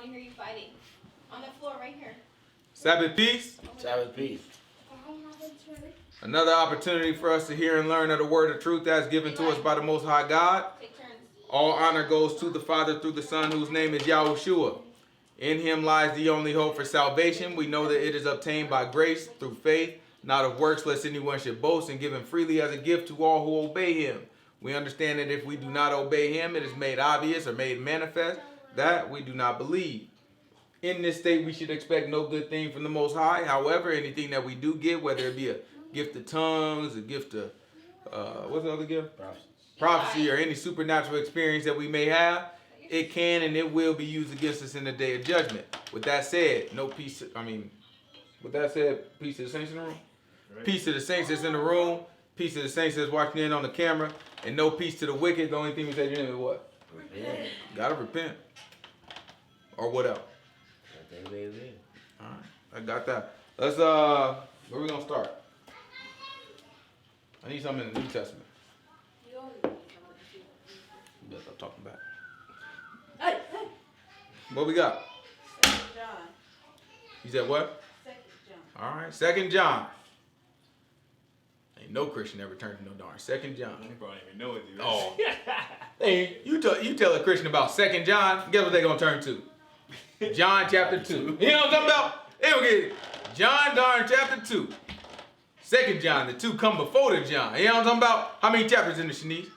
want to hear you fighting. On the floor right here. Sabbath peace. Sabbath peace. Another opportunity for us to hear and learn of the word of truth that's given to us by the Most High God. Take turns. All honor goes to the Father through the Son, whose name is Yahushua. In him lies the only hope for salvation. We know that it is obtained by grace through faith, not of works, lest anyone should boast, and given freely as a gift to all who obey him. We understand that if we do not obey him, it is made obvious or made manifest that we do not believe. In this state, we should expect no good thing from the Most High. However, anything that we do get, whether it be a gift of tongues, a gift of, what's the other gift? Prophecy, or any supernatural experience that we may have, it can and it will be used against us in the day of judgment. With that said, peace to the saints in the room. Right. Peace to the saints that's in the room. Peace to the saints that's watching in on the camera. And no peace to the wicked. The only thing we say to them is what? Repent. Gotta repent. Or what else? Alright, I got that. Let's where we gonna start? I need something in the New Testament. You better stop talking back. Hey. What we got? 2 John. You said what? 2 John. All right, 2 John. Ain't no Christian ever turned to no darn 2 John. You probably even know it, dude. Oh. Hey, you tell a Christian about 2 John, guess what they gonna turn to? John chapter 2. You know what I'm talking about? They gonna get it. John darn chapter 2. 2 John, the 2 come before the John. You know what I'm talking about? How many chapters in the Shanice?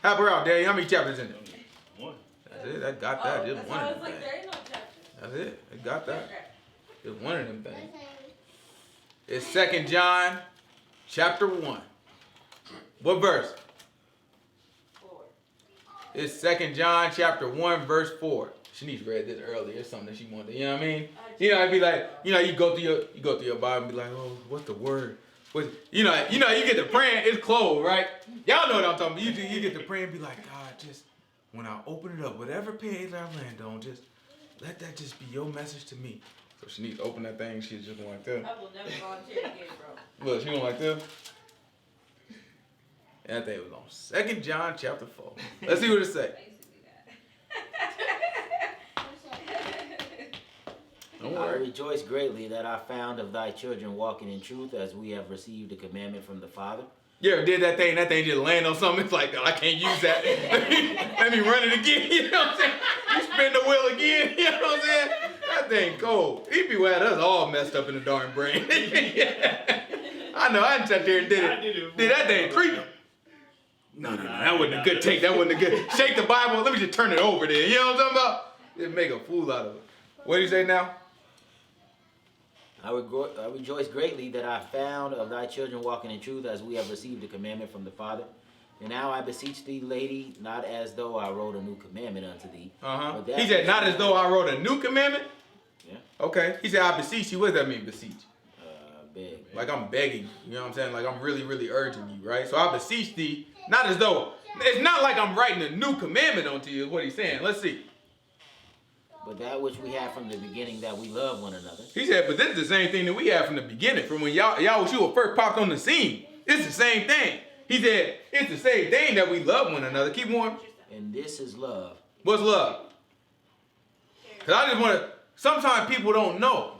Help her out, Daddy. How many chapters in it? One. That's it. I got that. Just one of them Like, things. there ain't no chapters. That's it. I got that. Just one of them things. It's 2 John chapter 1. What verse? 4. It's 2 John chapter 1 verse 4. Shanice read this earlier. It's something that she wanted. You know what I mean? You know, it'd be like, you go through your Bible and be like, oh, what's the word? You get to praying, it's closed, right? Y'all know what I'm talking about. You get to praying and be like, God, just when I open it up, whatever page I land on, just let that just be your message to me. So she needs to open that thing. She's just going like this. I will never volunteer again, bro. Look, she going like this. And that thing was on 2 John chapter 4. Let's see what it say. Don't I worry. rejoice greatly that I found of thy children walking in truth as we have received a commandment from the Father. You ever did that thing just land on something? It's like, oh, I can't use that. Let me run it again. You know what I'm saying? You spin the wheel again. You know what I'm saying? That thing cold. He be had us all messed up in the darn brain. I know. I done sat there and did it. Did that thing creepy. No. That wasn't a good take. That wasn't a good. Shake the Bible. Let me just turn it over there. You know what I'm talking about? Just make a fool out of it. What do you say now? I rejoice greatly that I found of thy children walking in truth as we have received a commandment from the Father. And now I beseech thee, lady, not as though I wrote a new commandment unto thee. He said, not as though I wrote a new commandment? Yeah. Okay. He said, I beseech you. What does that mean, beseech? Beg. Like I'm begging. You know what I'm saying? Like I'm really, really urging you, right? So I beseech thee, not as though, it's not like I'm writing a new commandment onto you, is what he's saying. Let's see. But that which we have from the beginning, that we love one another. He said, but this is the same thing that we had from the beginning, from when Yahushua first popped on the scene. It's the same thing. He said, it's the same thing that we love one another. Keep going. And this is love. What's love? Because I just want to, sometimes people don't know.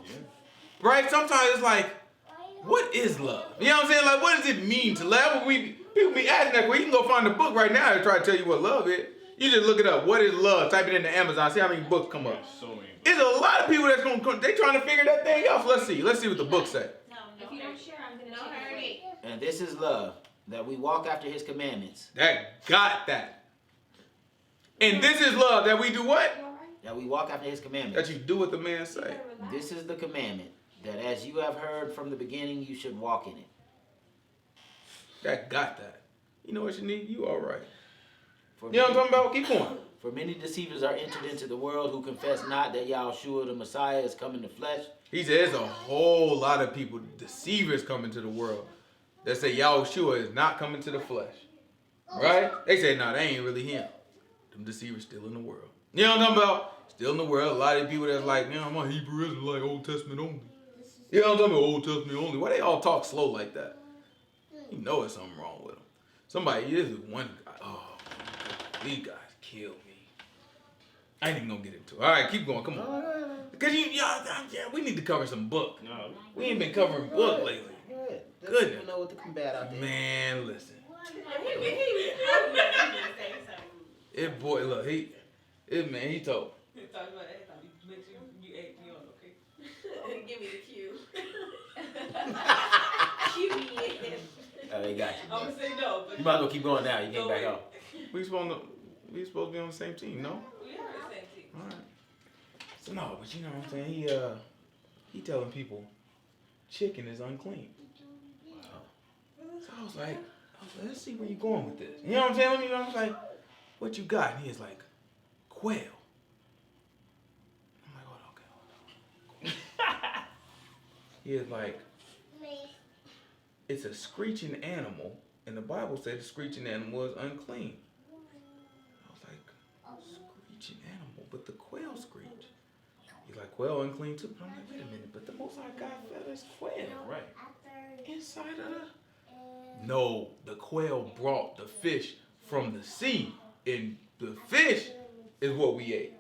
Right? Sometimes it's like, what is love? You know what I'm saying? Like, what does it mean to love? People be asking that. Well, you can go find a book right now and try to tell you what love is. You just look it up. What is love? Type it into Amazon. See how many books come up. There's a lot of people that's they trying to figure that thing out. So let's see what the book say. No, if you don't share, I'm going to share. And this is love, that we walk after his commandments. That got that. And this is love, that we do what? That we walk after his commandments. That you do what the man say. This is the commandment, that as you have heard from the beginning, you should walk in it. That got that. You know what you need? You all right. For You know what I'm talking about? Keep going. For many deceivers are entered into the world who confess not that Yahushua the Messiah is come in the flesh. He said there's a whole lot of people, deceivers, coming to the world that say Yahushua is not coming to the flesh. Right? They say, no, they ain't really him. Them deceivers still in the world. You know what I'm talking about? Still in the world. A lot of people that's like, I'm a Hebrew Israelite, Old Testament only. You know what I'm talking about? Old Testament only. Why they all talk slow like that? You know there's something wrong with them. Somebody, this is one guy. Oh, these guys kill me. I ain't even gonna get into it. All right, keep going. Come on. Because we need to cover some book. No, we ain't been covering book lately. Goodness. People know what to combat out there. Man, listen. It boy, look, he told. He talked about that. Make sure you ate me on, okay? Give me the cue. Cue me in. Oh, they got you. I'm gonna say no, but You might as well keep going now. You can't back off. We supposed to be on the same team, no? we are the same team. All right. So no, but you know what I'm saying? He telling people chicken is unclean. So I was like, let's see where you going with this. You know what I'm saying? I was like, what you got? And he was like, quail. I'm like, hold on. He is like, it's a screeching animal, and the Bible said the screeching animal is unclean. I was like, screeching animal, but the quail screech. He's like, quail unclean too. But I'm like, wait a minute, but the Most High God fed us quail, right? Inside of the... No, the quail brought the fish from the sea, and the fish is what we ate.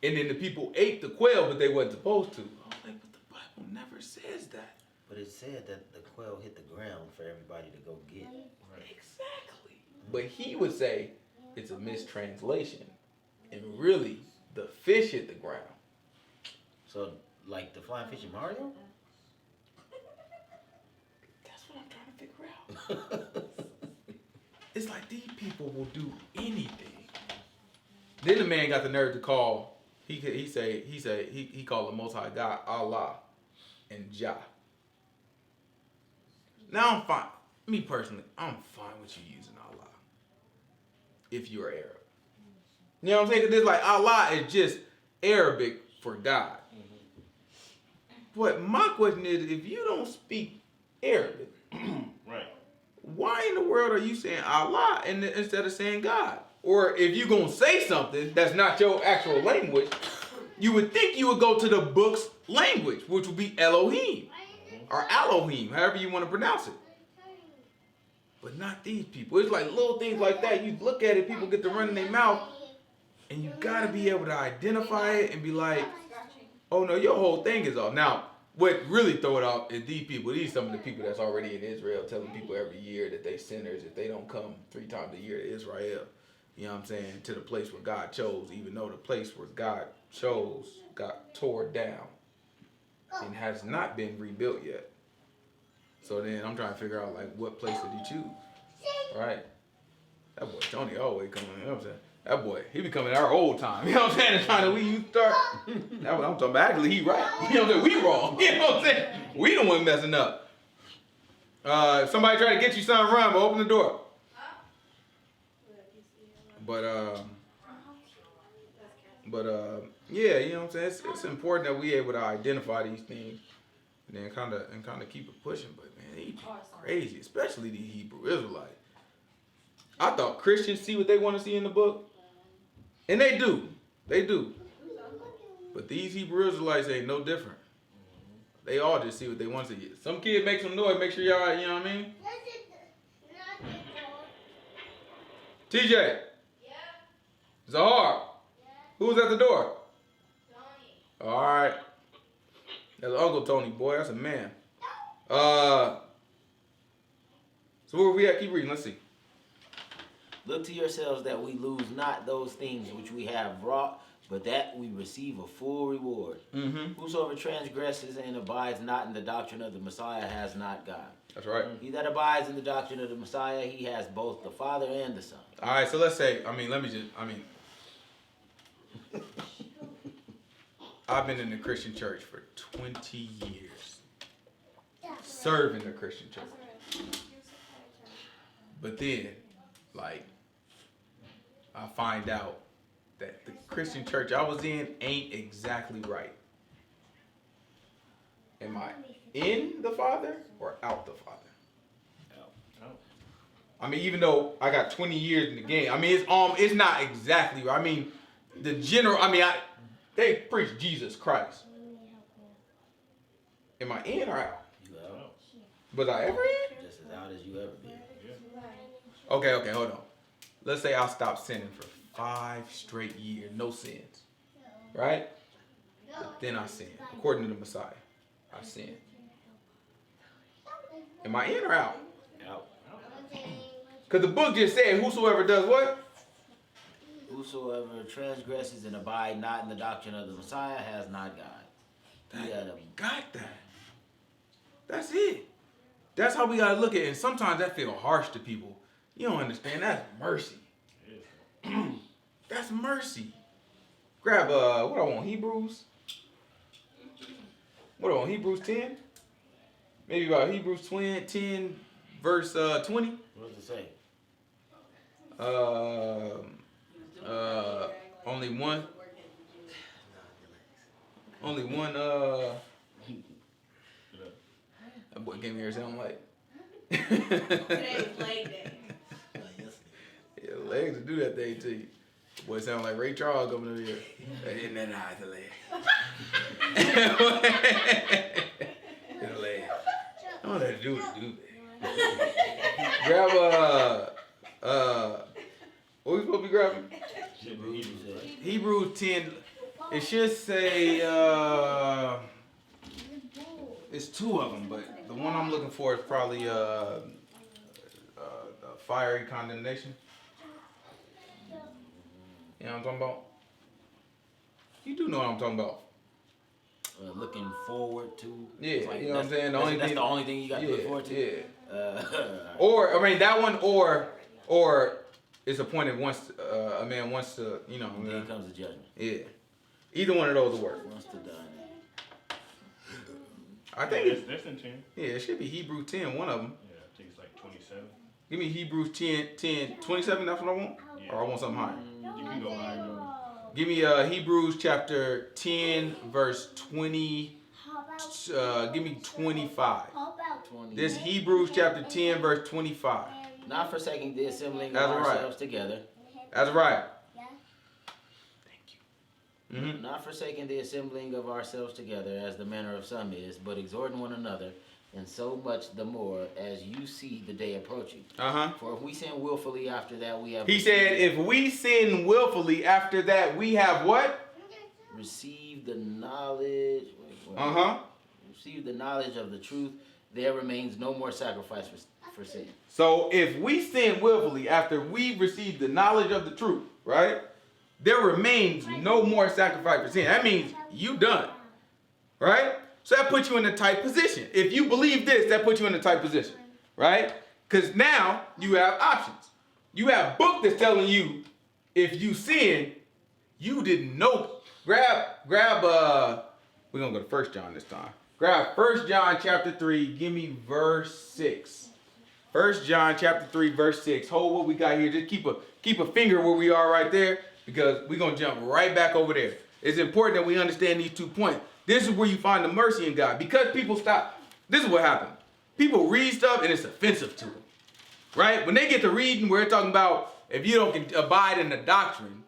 And then the people ate the quail, but they wasn't supposed to. I was like, but the Bible never says that. But it said that the quail hit the ground for everybody to go get. Right. Exactly. But he would say it's a mistranslation. And really, the fish hit the ground. So, like the flying fish in Mario? That's what I'm trying to figure out. It's like these people will do anything. Then the man got the nerve to call. He called the Most High God Allah and Jah. Now I'm fine. Me personally, I'm fine with you using Allah. If you're Arab. You know what I'm saying? Because it's like Allah is just Arabic for God. But my question is, if you don't speak Arabic, right? Why in the world are you saying Allah instead of saying God? Or if you're going to say something that's not your actual language, you would think you would go to the book's language, which would be Elohim. Or Elohim, however you want to pronounce it. But not these people. It's like little things like that. You look at it, people get to run in their mouth, and you got to be able to identify it and be like, oh no, your whole thing is off. Now, what really throw it off is these people. These some of the people that's already in Israel telling people every year that they sinners if they don't come 3 times a year to Israel. You know what I'm saying? To the place where God chose, even though the place where God chose got tore down and has not been rebuilt yet. So then I'm trying to figure out like what place did he choose? Right? That boy Tony always coming, you know what I'm saying? That boy, he be coming our old time. You know what I'm saying? Trying to we start. That's what I'm talking about. Actually, he right. You know what I'm saying? We wrong. You know what I'm saying? We the one messing up. If somebody try to get you something, run, but open the door. But yeah, you know what I'm saying? It's important that we able to identify these things and then kind of keep it pushing. But man, these people crazy, especially these Hebrew Israelites. I thought Christians see what they want to see in the book. And they do. They do. But these Hebrew Israelites ain't no different. They all just see what they want to see. Some kid make some noise, make sure y'all, you know what I mean? TJ. Yeah. Zahar. Yeah. Who's at the door? Tony. All right. That's Uncle Tony, boy. That's a man. So where we at? Keep reading. Let's see. Look to yourselves that we lose not those things which we have wrought, but that we receive a full reward. Mm-hmm. Whosoever transgresses and abides not in the doctrine of the Messiah has not God. That's right. He that abides in the doctrine of the Messiah, he has both the Father and the Son. All right, so let's say, I've been in the Christian church for 20 years. Serving the Christian church. But then, like, I find out that the Christian church I was in ain't exactly right. Am I in the Father or out the Father? Out. I mean, even though I got 20 years in the game, I mean, it's not exactly right. I mean, they preach Jesus Christ. Am I in or out? You out. Was I ever in? Just as out as you ever been. Okay, hold on. Let's say I stopped sinning for 5 straight years, no sins. Right? But then I sinned. According to the Messiah, I sinned. Am I in or out? Out. Because the book just said, whosoever does what? Whosoever transgresses and abide not in the doctrine of the Messiah has not God. Got that. That's it. That's how we got to look at it. And sometimes that feels harsh to people. You don't understand. That's mercy. That's mercy. Grab, what I want, Hebrews? What I want, Hebrews 10? Maybe about Hebrews 10, verse 20. What does it say? Only one. That boy gave me here sound like. Today's leg day. Yeah, legs to do that thing to you. Boy, sound like Ray Charles coming over here. Isn't that high the leg? The leg. I don't know how to do it, Grab what we supposed to be grabbing? Hebrews 10. It should say it's 2 of them, but the one I'm looking for is probably fiery condemnation. You know what I'm talking about? You do know what I'm talking about. Looking forward to. Yeah, like, you know what I'm saying? That's the only thing you got to look forward to? Yeah. Or, I mean, that one, or it's appointed once a man wants to, you know. Then comes the judgment. Yeah. Either one of those will work. Once to done. I think that's in 10. yeah, it should be Hebrews 10, one of them. Yeah, I think it's like 27. Give me Hebrews 10, 27, that's what I want? Yeah. Or I want something higher? You can go higher. Give me Hebrews chapter 10, verse 20, give me 25. 20. This Hebrews chapter 10, verse 25. Not forsaking the assembling That's of right. ourselves together. That's right. Thank you. Not forsaking the assembling of ourselves together, as the manner of some is, but exhorting one another, and so much the more as you see the day approaching. For if we sin willfully after that, we have. He said, if we sin willfully after that, we have what? Received the knowledge. Received the knowledge of the truth. There remains no more sacrifice for sin. So if we sin willfully after we receive the knowledge of the truth, right? There remains no more sacrifice for sin. That means you done, right? So that puts you in a tight position. If you believe this, that puts you in a tight position, right? Because now you have options. You have a book that's telling you if you sin, you didn't know. Grab, we're going to go to 1 John this time. Grab 1 John chapter 3, give me verse 6. 1 John chapter 3, verse 6. Hold what we got here. Just keep a finger where we are right there, because we're going to jump right back over there. It's important that we understand these 2 points. This is where you find the mercy in God. Because people stop. This is what happened. People read stuff and it's offensive to them. Right? When they get to reading where it's talking about if you don't abide in the doctrine,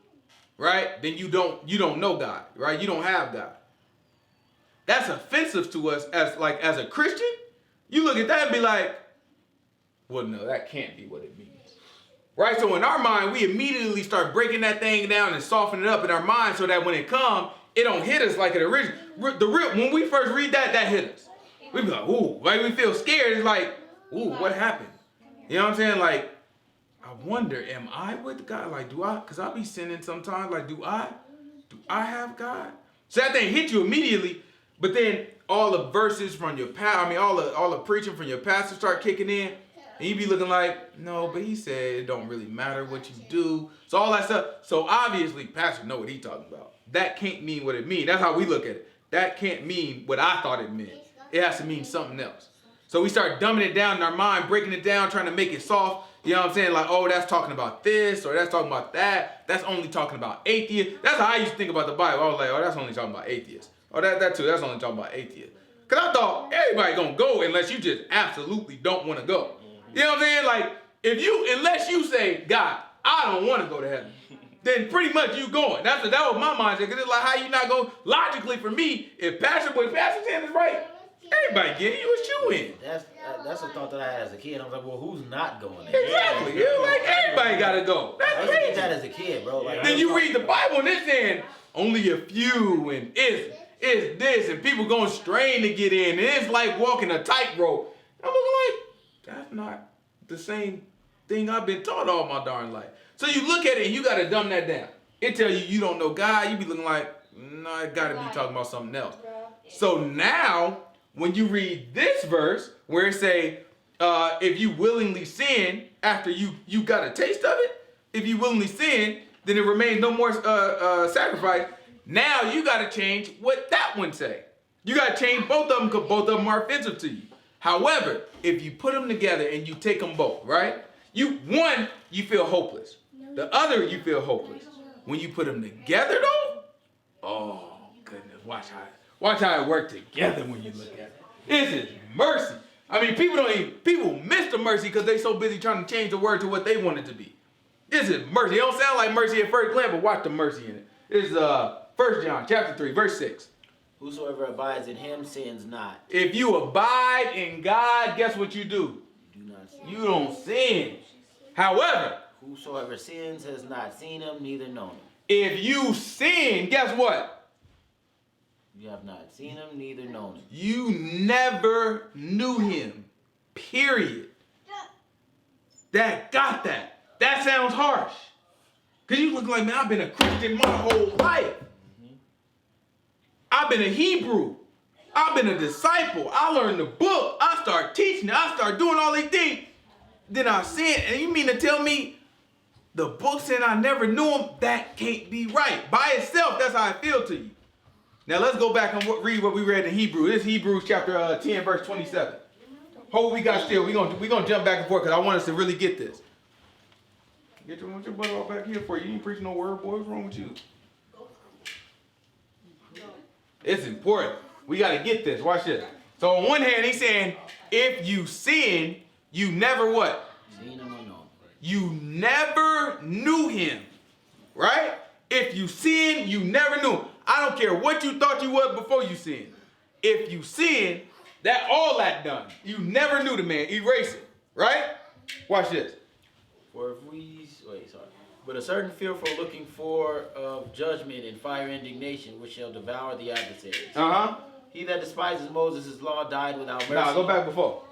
right? Then you don't know God. Right? You don't have God. That's offensive to us as a Christian. You look at that and be like, well, no, that can't be what it means. Right? So in our mind, we immediately start breaking that thing down and softening it up in our mind so that when it comes, it don't hit us like it originally. When we first read that hit us. We be like, ooh, like we feel scared. It's like, ooh, what happened? You know what I'm saying? Like, I wonder, am I with God? Like, because I be sinning sometimes. Like, do I have God? So that thing hit you immediately, but then all the verses from your all the preaching from your pastor start kicking in, and you be looking like, no, but he said it don't really matter what you do. So all that stuff. So obviously, pastor know what he talking about. That can't mean what it means. That's how we look at it. That can't mean what I thought it meant. It has to mean something else. So we start dumbing it down in our mind, breaking it down, trying to make it soft. You know what I'm saying? Like, oh, that's talking about this, or that's talking about that. That's only talking about atheists. That's how I used to think about the Bible. I was like, oh, that's only talking about atheists. Oh, that too, that's only talking about atheists. Because I thought everybody going to go unless you just absolutely don't want to go. You know what I'm saying? Like, unless you say, God, I don't want to go to heaven, then pretty much you going. That was my mindset. Because it's like, how you not go? Logically, for me, if Pastor saying is right, Everybody get it. You a shoe in. That's a thought that I had as a kid. I was like, well, who's not going there? Exactly. Yeah, like everybody gotta go. I That's used to get crazy. that as a kid, bro. Like, Then you read the Bible and it's saying only a few and it's this and people going strain to get in and it's like walking a tightrope. I'm looking like that's not the same thing I've been taught all my darn life. So you look at it and you gotta dumb that down. It tell you don't know God. You be looking like no, it gotta be talking about something else. So now when you read this verse where it say if you willingly sin after you got a taste of it, if you willingly sin, then it remains no more sacrifice. Now you got to change what that one say. You got to change both of them because both of them are offensive to you. However, if you put them together and you take them both, right? You feel hopeless. The other, you feel hopeless. When you put them together, though, oh goodness, watch how it work together when you look at it. This is mercy. I mean, people miss the mercy because they so busy trying to change the word to what they want it to be. This is mercy. It don't sound like mercy at first glance, but watch the mercy in it. This is 1 John chapter 3, verse 6. Whosoever abides in him sins not. If you abide in God, guess what you do? You do not sin. You don't sin. However, Whosoever sins has not seen him, neither known him. if you sin, guess what? You have not seen him, neither known him. You never knew him. Period. Got that. That sounds harsh. Because you look like, man, I've been a Christian my whole life. I've been a Hebrew. I've been a disciple. I learned the book. I start teaching. I start doing all these things. Then I sin. And you mean to tell me the book said I never knew him? That can't be right. By itself, that's how I feel to you. Now let's go back and read what we read in Hebrew. This is Hebrews chapter 10, verse 27. Hold we got still. We're gonna jump back and forth because I want us to really get this. Get your butt all back here for you. You ain't preaching no word, boy. What's wrong with you? It's important. We got to get this. Watch this. So on one hand, he's saying, if you sin, you never what? Seen him or known. You never knew him. Right? If you sin, you never knew him. I don't care what you thought you was before you sinned. If you sin, all that done. You never knew the man. Erase it. Right? Watch this. For but a certain fearful looking for of judgment and fire indignation, which shall devour the adversaries. Uh-huh. He that despises Moses' law died without mercy. Nah, go back before.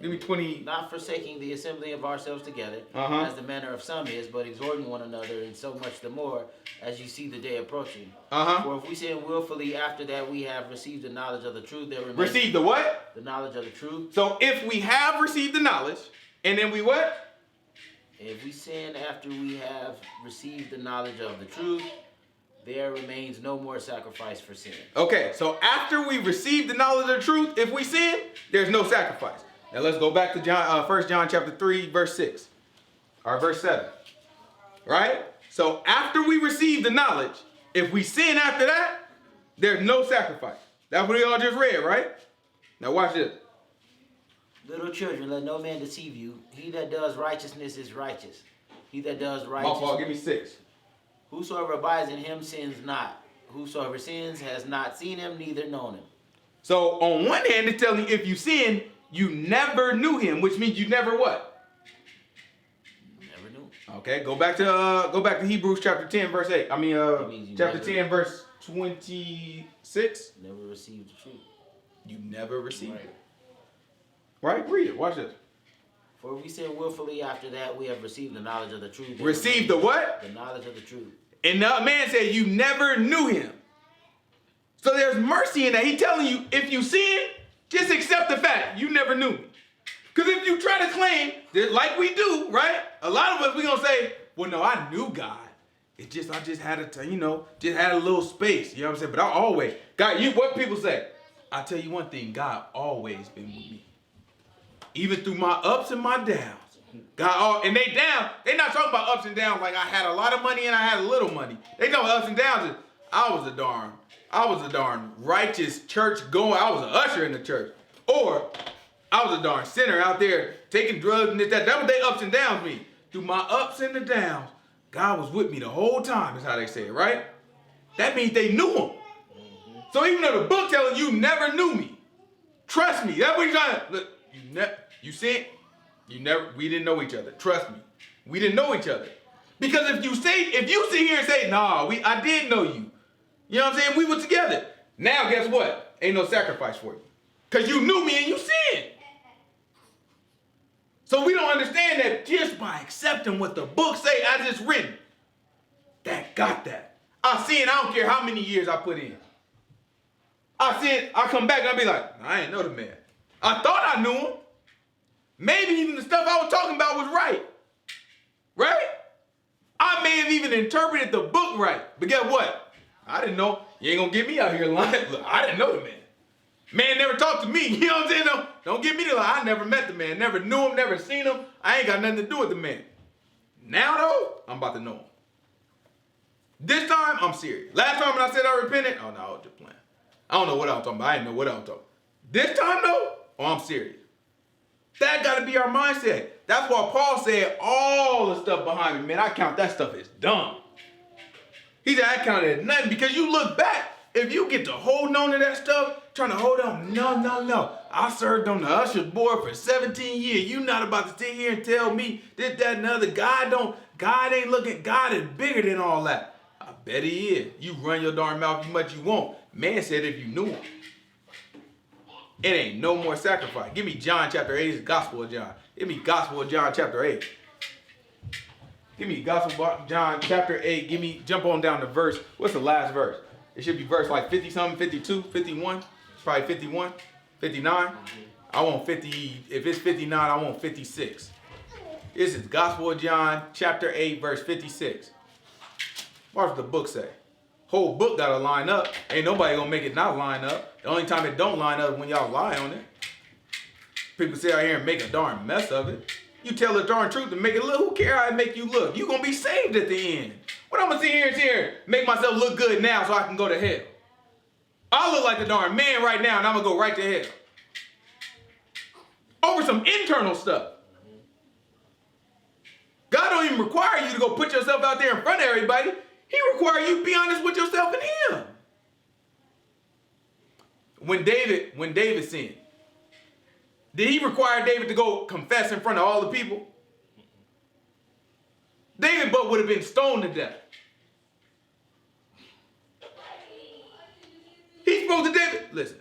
Give me 20. Not forsaking the assembly of ourselves together, as the manner of some is, but exhorting one another, and so much the more, as you see the day approaching. For if we sin willfully after that we have received the knowledge of the truth, there remains... Received the what? The knowledge of the truth. So if we have received the knowledge, and then we what? If we sin after we have received the knowledge of the truth, there remains no more sacrifice for sin. Okay, so after we receive the knowledge of the truth, if we sin, there's no sacrifice. Now let's go back to 1 John chapter 3, verse 6. Or verse 7. Right? So after we receive the knowledge, if we sin after that, there's no sacrifice. That's what we all just read, right? Now watch this. Little children, let no man deceive you. He that does righteousness is righteous. He that does righteousness... My fault, give me 6. Whosoever abides in him sins not. Whosoever sins has not seen him, neither known him. So on one hand, it's telling you if you sin, you never knew him, which means you never what? Never knew. Okay, go back to Hebrews chapter 10, verse 8. Chapter 10, verse 26. Never received the truth. You never received it. Right? Read it. Watch this. For if we sin willfully after that, we have received the knowledge of the truth. Received the what? The knowledge of the truth. And the man said you never knew him. So there's mercy in that. He's telling you, if you sin, just accept the fact you never knew me. Because if you try to claim, that like we do, right? A lot of us, we going to say, well, no, I knew God. I just had a little space. You know what I'm saying? But I always, God, what people say? I tell you one thing, God always been with me. Even through my ups and my downs. And they down, they not talking about ups and downs like I had a lot of money and I had a little money. They know ups and downs is I was a darn righteous church going. I was an usher in the church. Or I was a darn sinner out there taking drugs and this, that. That's what they ups and downs mean. Through my ups and the downs, God was with me the whole time is how they say it, right? That means they knew him. So even though the book telling you never knew me, trust me. That's what he's trying to look. You see it? We didn't know each other. Trust me. We didn't know each other. Because if you sit here and say, nah, I did know you. You know what I'm saying? We were together. Now guess what? Ain't no sacrifice for you. Because you knew me and you sinned. So we don't understand that just by accepting what the book say as it's written. That got that. I sin, I don't care how many years I put in. I sin, I come back and I be like, I ain't know the man. I thought I knew him. Maybe even the stuff I was talking about was right. Right? I may have even interpreted the book right. But guess what? I didn't know. You ain't gonna get me out here lying. Look, I didn't know the man. Man never talked to me. You know what I'm saying? Don't get me to lie. I never met the man. Never knew him. Never seen him. I ain't got nothing to do with the man. Now though, I'm about to know him. This time, I'm serious. Last time when I said I repented, oh no, I was just playing. I don't know what I was talking about. I didn't know what I was talking about. This time though, oh, I'm serious. That got to be our mindset. That's why Paul said all the stuff behind me, man, I count that stuff as dumb. He said I count it as nothing because you look back, if you get to holding on to that stuff, trying to hold on, no. I served on the usher board for 17 years. You not about to sit here and tell me this, that, and the other. God ain't looking, God is bigger than all that. I bet he is. You run your darn mouth as much you want. Man said if you knew him. It ain't no more sacrifice. Give me John chapter 8. It's the Gospel of John. Give me Gospel of John chapter 8. Give me Gospel of John chapter 8. Jump on down to verse. What's the last verse? It should be verse like 50 something, 52, 51. It's probably 51, 59. I want 50. If it's 59, I want 56. This is Gospel of John chapter 8 verse 56. What does the book say? Whole book gotta line up. Ain't nobody gonna make it not line up. The only time it don't line up is when y'all lie on it. People sit out here and make a darn mess of it. You tell the darn truth and make it look. Who care how I make you look? You gonna be saved at the end. What I'm gonna sit here and make myself look good now so I can go to hell? I look like the darn man right now and I'm gonna go right to hell. Over some internal stuff. God don't even require you to go put yourself out there in front of everybody. He requires you to be honest with yourself and him. When David sinned, did he require David to go confess in front of all the people? David but would have been stoned to death. He spoke to David. Listen,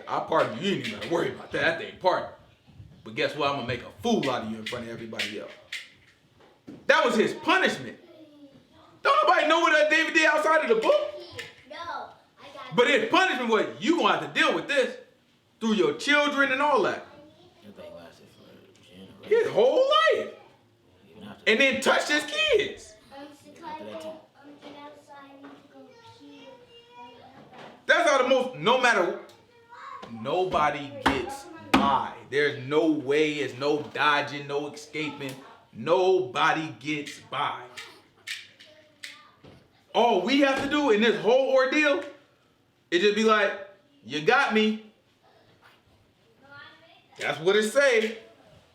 I pardon you. You ain't even got to worry about that. That ain't pardon. But guess what? I'm going to make a fool out of you in front of everybody else. That was his punishment. Don't nobody know what David did outside of the book? No. But his punishment was, you going to have to deal with this through your children and all that. Everything lasted for generations. His whole life. And then touched his kids. That's how the most, no matter, nobody gets by. There's no way, there's no dodging, no escaping. Nobody gets by. All we have to do in this whole ordeal is just be like, you got me. That's what it say.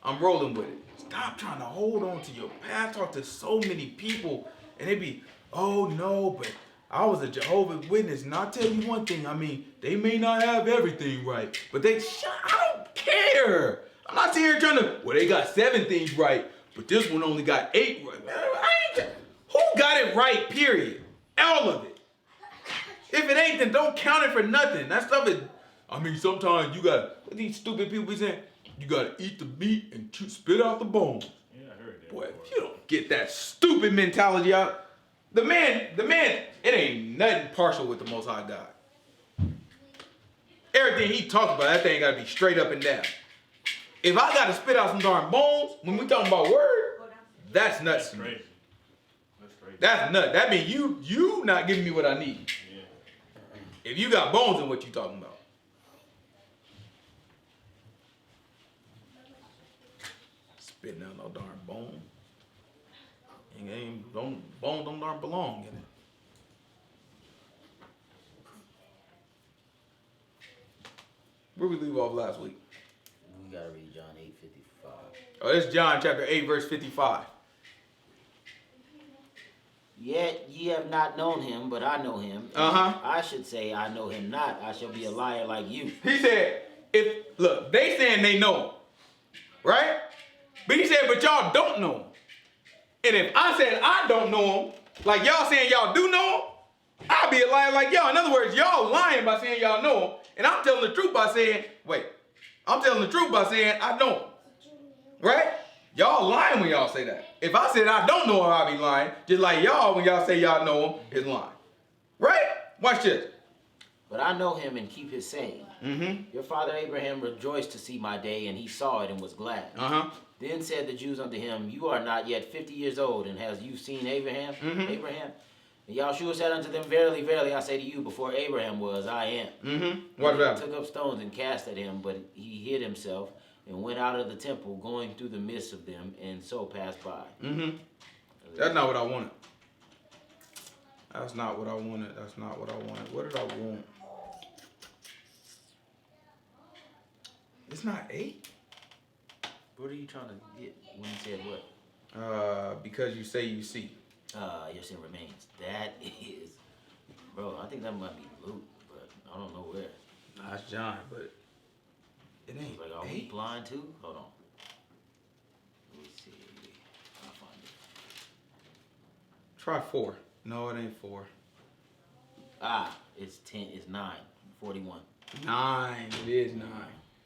I'm rolling with it. Stop trying to hold on to your past. Talk to so many people and they be, oh no, but I was a Jehovah's Witness. And I'll tell you one thing. I mean, they may not have everything right, but I don't care. I'm not sitting here trying to, well, they got 7 things right, but this one only got 8 right. Man, who got it right, period? All of it. If it ain't, then don't count it for nothing. That stuff is, I mean, sometimes you gotta, what these stupid people be saying, you gotta eat the meat and spit out the bones. Yeah, I heard that. Boy, if you don't get that stupid mentality out, the man, it ain't nothing partial with the Most High God. Everything he talks about, that thing gotta be straight up and down. If I gotta spit out some darn bones, when we talking about word, that's nuts to me. Crazy. That's crazy. That's nuts. That means you not giving me what I need. Yeah. If you got bones in what you talking about. Spitting out no darn bone. Bone don't darn belong in it. Where we leave off last week? We gotta read John 8:55. Oh, this is John chapter 8, verse 55. Yet ye have not known him, but I know him. I should say, I know him not. I shall be a liar like you. He said, look, they saying they know him, right? But he said, but y'all don't know him. And if I said I don't know him, like y'all saying y'all do know him, I'll be a liar like y'all. In other words, y'all lying by saying y'all know him, and I'm telling the truth by saying, I know him. Right? Y'all lying when y'all say that. If I said I don't know him, I'll be lying. Just like y'all, when y'all say y'all know him, is lying. Right? Watch this. But I know him and keep his saying. Your father Abraham rejoiced to see my day, and he saw it and was glad. Then said the Jews unto him, you are not yet 50 years old, and hast you seen Abraham? And Yahshua said unto them, verily, verily, I say to you, before Abraham was, I am. What And they about took up stones and cast at him, but he hid himself and went out of the temple, going through the midst of them, and so passed by. That's not what I wanted. That's not what I wanted. That's not what I wanted. What did I want? It's not 8. What are you trying to get when you said what? Because you say you see. Your sin remains. That is, bro, I think that might be Luke, but I don't know where. Nah, it's John, but it ain't. Like, are we blind too? Hold on. Let me see. I'll find it. Try 4. No, it ain't 4. It's 10. It's 9. 41. 9. It is 9.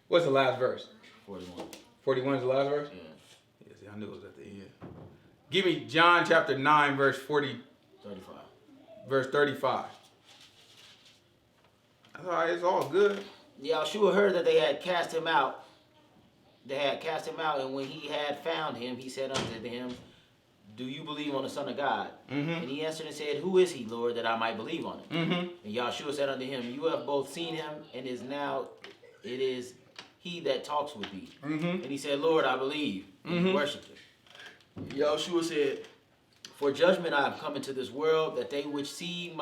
What's the last verse? 41. 41 is the last verse? Yeah. Yeah, see, I knew it was at the end. Give me John chapter 9, verse 40. 35. Verse 35. That's all right. It's all good. Yahshua heard that they had cast him out. And when he had found him, he said unto him, do you believe on the Son of God? And he answered and said, who is he, Lord, that I might believe on him? And Yahshua said unto him, you have both seen him, and it is he that talks with thee. And he said, Lord, I believe. And he worshipped him. Yahshua said, for judgment I have come into this world, that they which see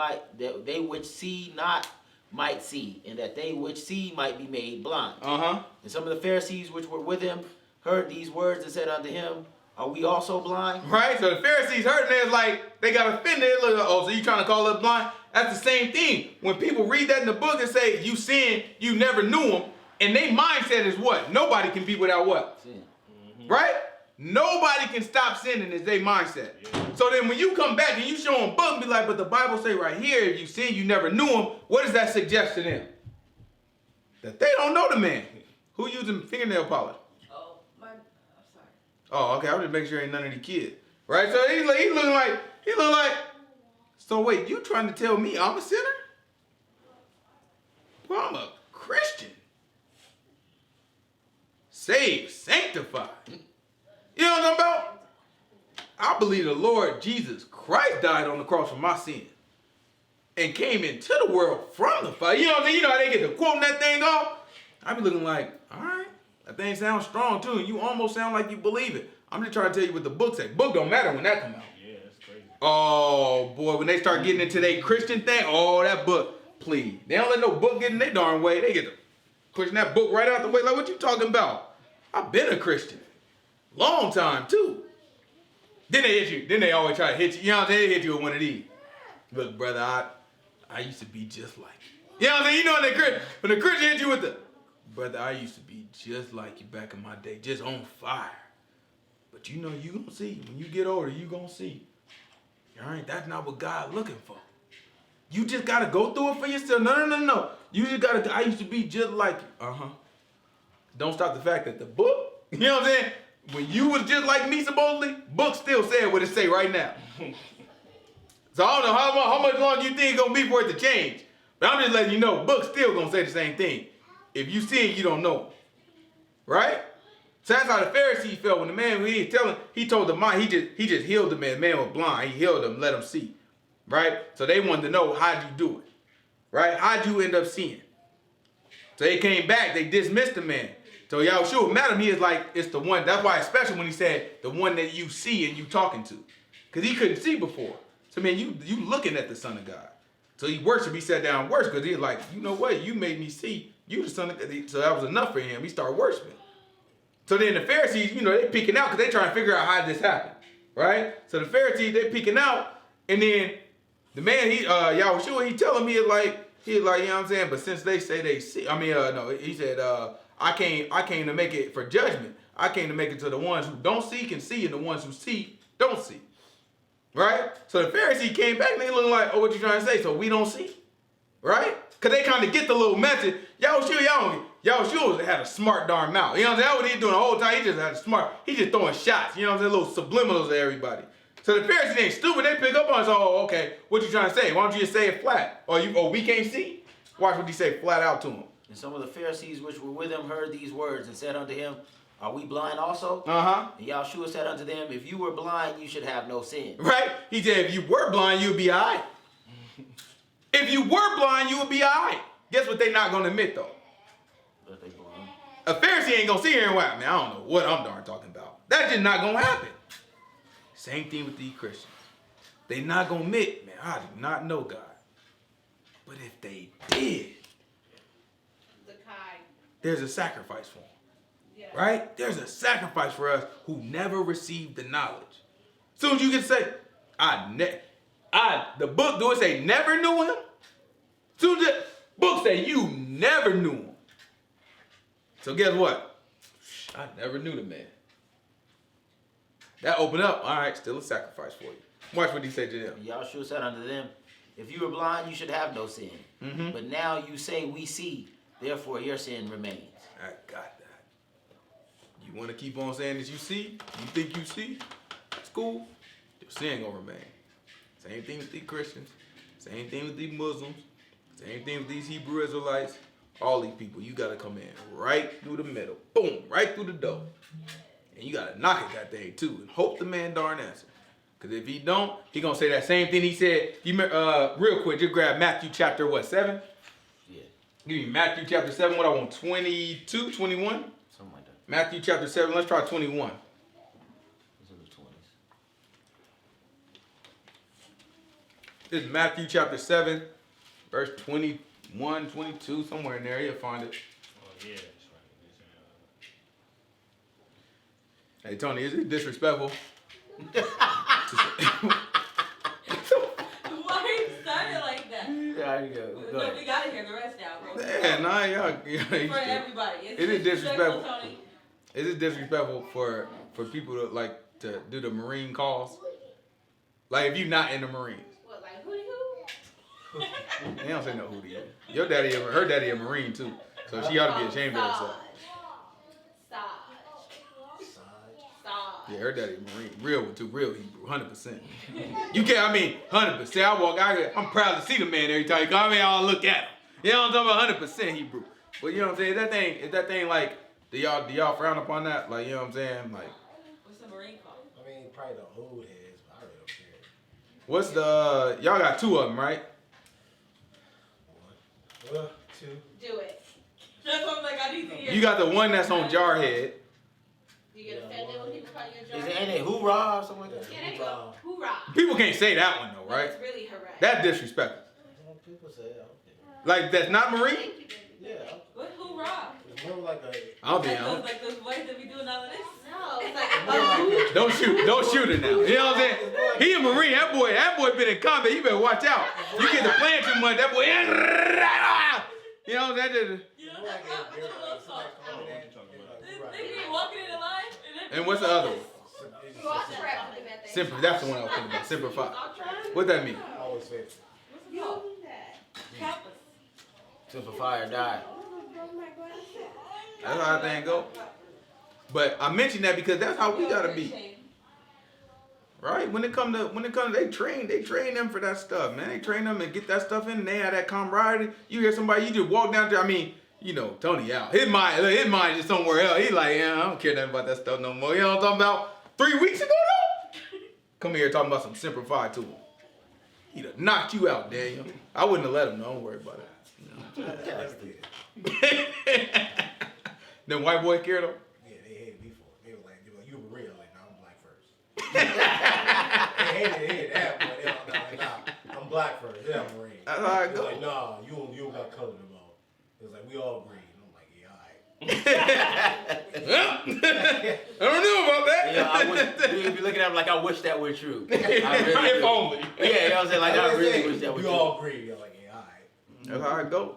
not might see, and that they which see might be made blind. And some of the Pharisees which were with him heard these words and said unto him, are we also blind? Right? So the Pharisees heard it, and it's like, they got offended. Look, oh, so you trying to call us blind? That's the same thing. When people read that in the book and say, you sin, you never knew him, and their mindset is what? Nobody can be without what? Sin. Right? Nobody can stop sinning is their mindset. Yeah. So then when you come back and you show them book and be like, but the Bible say right here, if you sin, you never knew him. What does that suggest to them? That they don't know the man. Who using fingernail polish? Oh, I'm sorry. Oh, okay. I'm just making sure ain't none of the kids. Right? So he looking like, so wait, you trying to tell me I'm a sinner? Well, I'm a Christian. Saved, sanctified. You know what I'm talking about? I believe the Lord Jesus Christ died on the cross for my sins and came into the world from the fire. You know what I mean? You know how they get to quoting that thing off? I be looking like, all right, that thing sounds strong too, and you almost sound like you believe it. I'm just trying to tell you what the book say. Book don't matter when that come out. Yeah, that's crazy. Oh, boy, when they start getting into their Christian thing, oh, that book, please. They don't let no book get in their darn way. They get to pushing that book right out the way. Like, what you talking about? I've been a Christian. Long time, too. Then they hit you. Then they always try to hit you. You know what I'm saying? They hit you with one of these. Look, brother, I used to be just like you. You know what I'm saying? You know when the Christian hit you with the, brother, I used to be just like you back in my day, just on fire. But you know, you gonna see. When you get older, you gonna see. All right, that's not what God looking for. You just gotta go through it for yourself. No. You just gotta, I used to be just like you. Don't stop the fact that the book, you know what I'm saying? When you was just like me, supposedly, book still said what it say right now. So I don't know how much longer you think it's going to be for it to change. But I'm just letting you know, book still going to say the same thing. If you see it, you don't know. Right? So that's how the Pharisees felt when the man, he told the man, he just healed the man. The man was blind. He healed him, let him see. Right? So they wanted to know, how'd you do it? Right? How'd you end up seeing? So they came back, they dismissed the man. So Yahshua met him, he is like, it's the one. That's why it's special when he said, the one that you see and you talking to. Because he couldn't see before. So, man, you looking at the Son of God. So he worshiped, he sat down and worshiped because he was like, you know what? You made me see you the Son of God. So that was enough for him. He started worshiping. So then the Pharisees, they peeking out because they trying to figure out how this happened. Right? So the Pharisees, they peeking out And then the man, Yahushua, he telling me he like, you know what I'm saying? But since they say they see, no, he said, I came to make it for judgment. I came to make it to the ones who don't see can see, and the ones who see don't see. Right? So the Pharisee came back and they looking like, oh, what you trying to say? So we don't see? Right? Because they kind of get the little message. Yahushua had a smart darn mouth. You know what I'm saying? That's what he doing the whole time. He just had a smart, he just throwing shots. You know what I'm saying? Little subliminals to everybody. So the Pharisees ain't stupid. They pick up on us. Oh, okay. What you trying to say? Why don't you just say it flat? We can't see? Watch what he say flat out to him. And some of the Pharisees which were with him heard these words and said unto him, are we blind also? Uh-huh. And Yahushua said unto them, if you were blind, you should have no sin. Right? He said, if you were blind, you would be all right. If you were blind, you would be all right. Guess what they not going to admit, though? But they blind. A Pharisee ain't going to sit here and wow, man, I don't know what I'm darn talking about. That's just not going to happen. Same thing with these Christians. They not going to admit, man, I do not know God. But if they did, there's a sacrifice for them. Yeah. Right? There's a sacrifice for us who never received the knowledge. Soon as you can say, the book, do it say never knew him? Soon as the book say you never knew him. So guess what? I never knew the man. That opened up. All right, still a sacrifice for you. Watch what he said to them. And Yahushua said unto them, if you were blind, you should have no sin. Mm-hmm. But now you say we see, therefore your sin remains. I got that. You want to keep on saying that you see? You think you see? That's cool. Your sin gonna remain. Same thing with these Christians. Same thing with these Muslims. Same thing with these Hebrew Israelites. All these people, you gotta come in right through the middle. Boom, right through the door. And you gotta knock at that thing too and hope the man darn answer. Because if he don't, he gonna say that same thing he said. Real quick, just grab Matthew chapter 7? Yeah. Give me Matthew chapter 7, what I want, 22, 21? Something like that. Matthew chapter 7, let's try 21. Those are the 20s. This is Matthew chapter 7, verse 21, 22, somewhere in there, you'll find it. Oh, yeah, that's right. Hey, Tony, is it disrespectful? Why you started like that? There you go. Go No, ahead. we gotta hear the rest now, bro. Yeah, nah, y'all. For everybody. It is disrespectful. Tony. Is it disrespectful for people to do the Marine calls? Like if you're not in the Marines. What, like hootie hoo? They don't say no hootie. Her daddy a Marine too. So she ought to be ashamed of herself. Yeah, her daddy a Marine. Real Hebrew, 100%. You can't, 100%. I walk out here, I'm proud to see the man every time he come. I'll look at him. You know what I'm talking about? 100% Hebrew. But you know what I'm saying? Is that thing like, do y'all frown upon that? Like, you know what I'm saying? Like, What's the Marine called? Probably the old heads, but I really don't care. what's y'all got 2 of them, right? 1, 2. Do it. That's what I'm like, I need to hear. You got the one that's on Jarhead. You get offended when people call you a Is jar? it ain't it hoorah or something like that? Yeah, there you go. Hoorah. People can't say that one though, No, right? it's really hooray. That's disrespectful. People say it. Like that's not Marine? Thank you, baby. Yeah, What hoorah? it's more like a. I'll be Like honest. those boys that be doing all of this? No, it's like Don't shoot it now. You know what I'm saying? He a Marine. That boy been in combat. You better watch out. You get to playing too much, that boy. You know that just. It's more like a. They be walking in the line And what's the other one? Cross rap with that thing. Simper. That's the one I was thinking about. Simplify. What that mean? I always say it. You don't need that. Kappas. Simplify or die. That's how that thing go. But I mention that because that's how we gotta be, right? When it come to they train them for that stuff, man. They train them and get that stuff in. And they have that camaraderie. You hear somebody, you just walk down there. Tony out. His mind is somewhere else. He's like, yeah, I don't care nothing about that stuff no more. You know what I'm talking about? 3 weeks ago though. Come here talking about some simplified to him. He'd have knocked you out, Daniel. I wouldn't have let him know. Don't worry about it. Them white boys care though. Yeah, they hated me for it. They were like, you were real. Like, no, I'm black first. They hated that, but they were like, nah, I'm black first. Yeah, I'm Marine. That's how it They go. were like, nah, you don't got color no more. It was like, we all green. I'm like, yeah, all right. I don't know about that. Yeah, you'd be looking at him like, I wish that were true. I really If do. only. Yeah, you know what I'm saying? Like, I really wish that was We all agree. You're like, yeah, all right. That's how it go.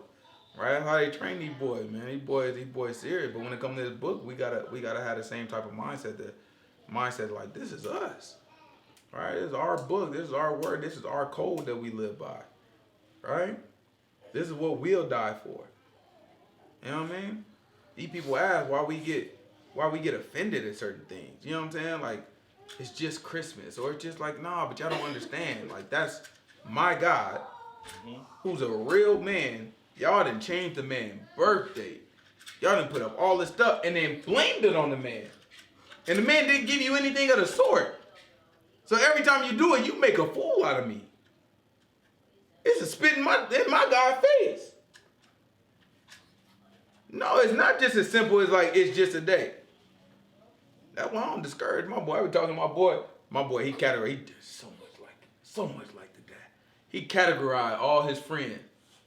Right? That's how they train these boys, man. These boys serious. But when it comes to this book, we gotta have the same type of mindset. Like, this is us. Right? This is our book. This is our word. This is our code that we live by. Right? This is what we'll die for. You know what I mean? These people ask why we get offended at certain things. You know what I'm saying? Like, it's just Christmas. Or it's just like, nah, but y'all don't understand. Like, that's my God, who's a real man. Y'all done changed the man's birthday. Y'all done put up all this stuff and then blamed it on the man. And the man didn't give you anything of the sort. So every time you do it, you make a fool out of me. It's a spit in my God's face. No, it's not just as simple as like, it's just a day. That's why I don't discourage my boy. I was talking to my boy, he categorized, he did so much like the dad. He categorized all his friends.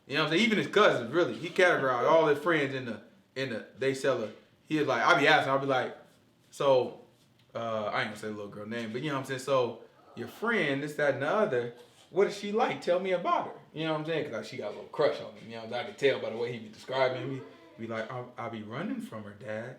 You know what I'm saying? Even his cousins, really. He categorized all his friends in the they seller. He was like, I'll be asking, I'll be like, so, I ain't gonna say the little girl name, but you know what I'm saying? So, your friend, this, that, and the other, what is she like? Tell me about her. You know what I'm saying? Because like, she got a little crush on him. You know, I can tell by the way he be describing me. Be like, I'll be running from her, Dad.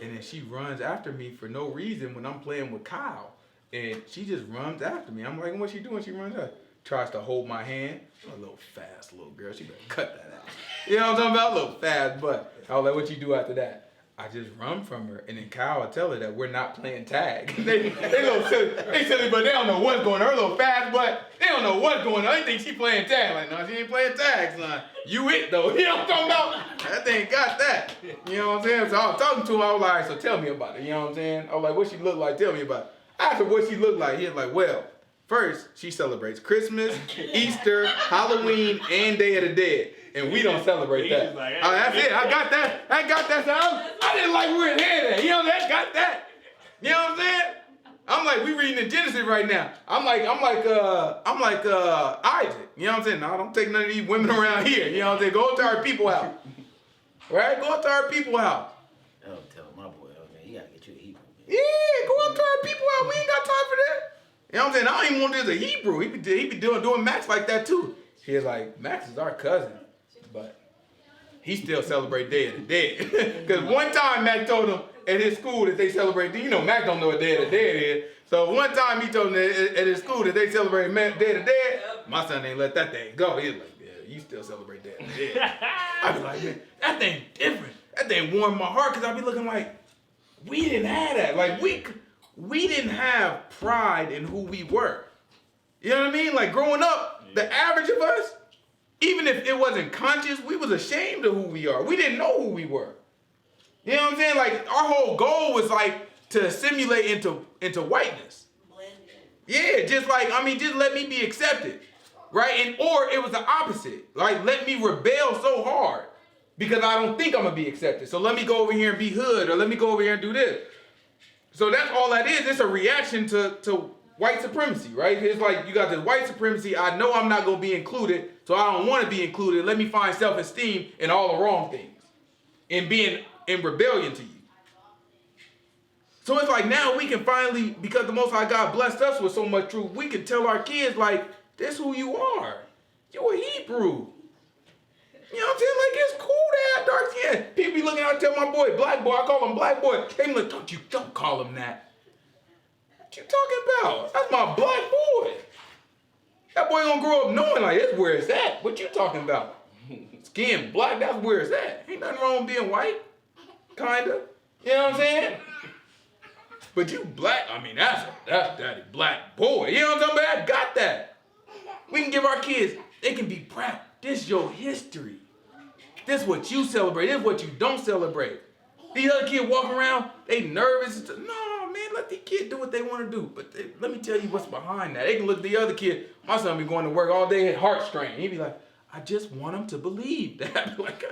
And then she runs after me for no reason when I'm playing with Kyle. And she just runs after me. I'm like, what's she doing? She runs up. Tries to hold my hand. A little fast little girl. She better cut that out. You know what I'm talking about? A little fast butt. I was like, what you do after that? I just run from her. And then Kyle will tell her that we're not playing tag. they little silly. They silly, but they don't know what's going on. Her little fast butt. They don't know what's going on. They think she playing tag. Like, no, she ain't playing tag, son. You it, though. You know what I'm talking about? That thing got that. You know what I'm saying? So I was talking to her. I was like, so tell me about it. You know what I'm saying? I was like, what she look like? Tell me about it. I asked her what she looked like. He was like, well, first, she celebrates Christmas, Easter, Halloween, and Day of the Dead. And we don't celebrate that. Like, That's it. I got that. I didn't like where his head at. You know that? Got that. You know what I'm saying? I'm like, we reading in Genesis right now. I'm like Isaac. You know what I'm saying? No, don't take none of these women around here. You know what I'm saying? Go to our people house. Right? Go to our people house. Oh, tell my boy, oh man, you gotta get you a Hebrew. Man. Yeah, go up to our people house. We ain't got time for that. You know what I'm saying? I don't even want this as a Hebrew. He be doing Max like that too. He's like, Max is our cousin, but he still celebrate Day of the Dead. Because one time Max told him at his school that they celebrate, you know, Max don't know what Day of the Dead is. So one time he told him at his school that they celebrate Day of the Dead. My son ain't let that thing go. He's like, yeah, you still celebrate Day of the Dead. I be like, man, that thing different. That thing warmed my heart because I be looking like, we didn't have that. Like, we didn't have pride in who we were. You know what I mean? Like, growing up, the average of us, even if it wasn't conscious, we was ashamed of who we are. We didn't know who we were. You know what I'm saying? Like, our whole goal was, like, to assimilate into whiteness. Blend in. Yeah, just let me be accepted. Right? Or it was the opposite. Like, let me rebel so hard because I don't think I'm going to be accepted. So let me go over here and be hood, or let me go over here and do this. So that's all that is. It's a reaction to white supremacy, right? It's like you got this white supremacy. I know I'm not going to be included, so I don't want to be included. Let me find self-esteem in all the wrong things and being in rebellion to you. So it's like now we can finally, because the Most High God blessed us with so much truth, we can tell our kids, like, this who you are. You're a Hebrew. You know what I'm saying? Like, it's cool to have dark skin. People be looking out and tell my boy, black boy, I call him black boy. They be like, don't call him that. What you talking about? That's my black boy. That boy gonna grow up knowing, like, that's where it's at. What you talking about? Skin black, that's where it's at. Ain't nothing wrong with being white. Kinda. You know what I'm saying? But you black, I mean, that's daddy black boy. You know what I'm talking about? I got that. We can give our kids, they can be proud. This your history. This what you celebrate. This what you don't celebrate. These other kids walking around, they nervous. No, man, let these kids do what they want to do. But let me tell you what's behind that. They can look at the other kid. My son be going to work all day, heart strain. He be like, I just want him to believe that. I be like,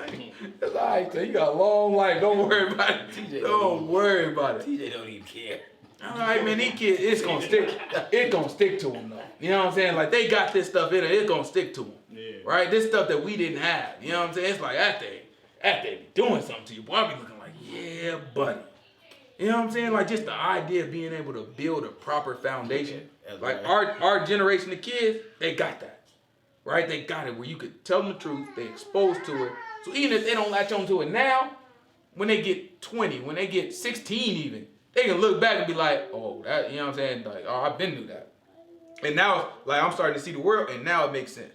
that's all right, you got a long life. Don't worry about it. Don't worry about it. TJ don't even care. All right, man, these kids, it's gonna stick. It's gonna stick to them, though. You know what I'm saying? Like, they got this stuff in it. It's gonna stick to them. Yeah. Right? This stuff that we didn't have. You know what I'm saying? It's like, that thing be doing something to you. Boy, I be looking like, yeah, buddy. You know what I'm saying? Like, just the idea of being able to build a proper foundation That's Like right. our generation of kids, they got that. Right? They got it where you could tell them the truth, they exposed to it. So even if they don't latch on to it now, when they get 20, when they get 16 even, they can look back and be like, oh, that, you know what I'm saying? Like, oh, I've been through that. And now it's like I'm starting to see the world, and now it makes sense.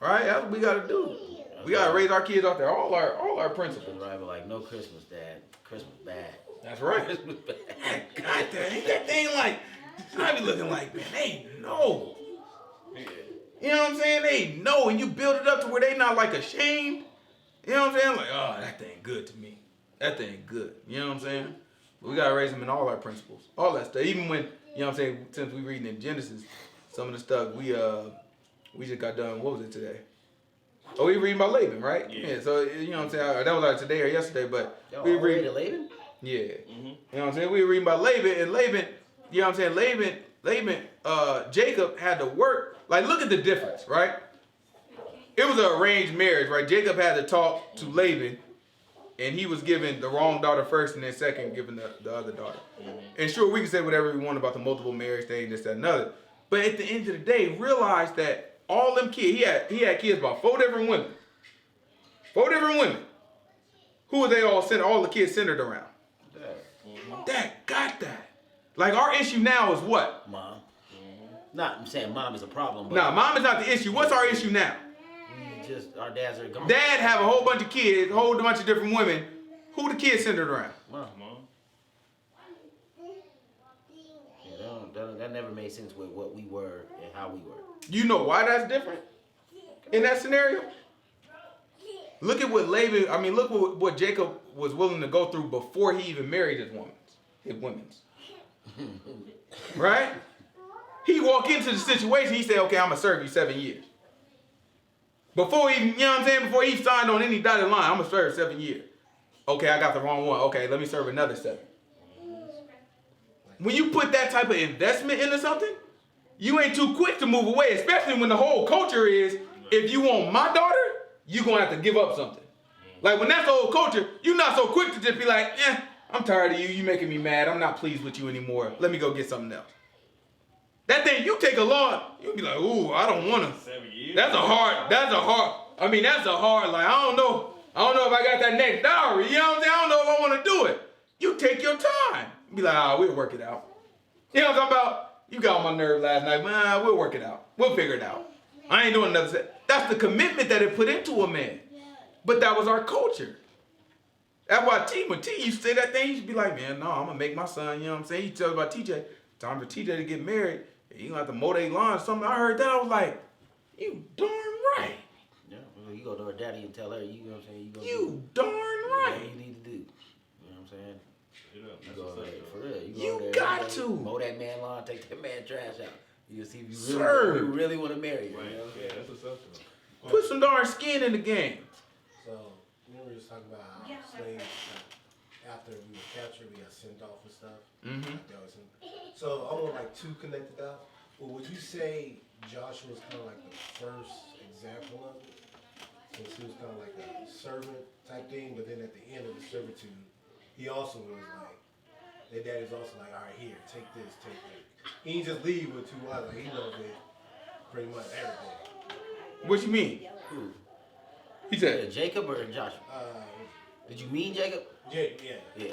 Right? That's what we gotta do. We gotta raise our kids out there, all our principles. That's right, but like no Christmas, Dad. Christmas bad. That's right. Christmas bad. God damn, ain't that thing like, I be looking like, man, they know. You know what I'm saying? They know, and you build it up to where they not like ashamed. You know what I'm saying? Like, oh, that thing good to me. That thing good. You know what I'm saying? But we gotta raise them in all our principles, all that stuff. Even when, you know what I'm saying, since we reading in Genesis, some of the stuff we just got done. What was it today? Oh, we reading about Laban, right? Yeah. So you know what I'm saying? That was like today or yesterday, but we reading Laban. Yeah. Mm-hmm. You know what I'm saying? We were reading about Laban, and Laban, you know what I'm saying? Laban, Jacob had to work. Like, look at the difference, right? It was an arranged marriage, right? Jacob had to talk to Laban, and he was given the wrong daughter first, and then second, given the other daughter. Mm-hmm. And sure, we can say whatever we want about the multiple marriage thing, this, that, and other. But at the end of the day, realize that all them kids, he had kids about 4 different women. 4 different women. Who were they all centered? All the kids centered around. Dad got that. Like, our issue now is what? Mom. Not, I'm saying mom is a problem. But nah, mom is not the issue. What's our issue now? Just our dads are gone. Dad have a whole bunch of kids, a whole bunch of different women. Who the kids centered around? Mom. Yeah, that never made sense with what we were and how we were. You know why that's different in that scenario? Look at what look what Jacob was willing to go through before he even married his women's. Right? He walked into the situation, he said, okay, I'm going to serve you 7 years. Before he, you know what I'm saying? Before he signed on any dotted line, I'm going to serve 7 years. Okay, I got the wrong one. Okay, let me serve another 7. When you put that type of investment into something, you ain't too quick to move away, especially when the whole culture is, if you want my daughter, you're going to have to give up something. Like, when that's the whole culture, you're not so quick to just be like, I'm tired of you. You making me mad. I'm not pleased with you anymore. Let me go get something else. That thing, you take a long, you'll be like, ooh, I don't want to. 7 years. That's a hard, like, I don't know if I got that next dowry. You know what I'm saying? I don't know if I want to do it. You take your time. Be like, we'll work it out. You know what I'm talking about? You got on my nerve last night. Man, we'll work it out. We'll figure it out. I ain't doing another set. That's the commitment that it put into a man. But that was our culture. That's why when T used to say that thing, he used to be like, man, no, I'm going to make my son, you know what I'm saying? He tells about TJ, time for TJ to get married. You going to have to mow their lawn or something. I heard that. I was like, you darn right. Yeah, well, you go to her daddy and tell her, you know what I'm saying? You darn right. What you need to do. You know what I'm saying? You go over there, for real. You over there, got to. Mow that man lawn, take that man trash out. You'll see if you really want to marry him. Right. You know? Yeah, that's what's up to him. Put some darn skin in the game. So, remember we was talking about how slaves, after we were captured, we got sent off and stuff? Mm-hmm. So, I want like 2 connected out. Well, would you say Joshua was kind of like the first example of it? Since he was kind of like a servant type thing, but then at the end of the servitude, he also was like, their daddy's also like, all right, here, take this, take that. He didn't just leave with 2 wives, like he knows it pretty much everything. What you mean? Who? He said, Jacob or Joshua? Did you mean Jacob? Yeah.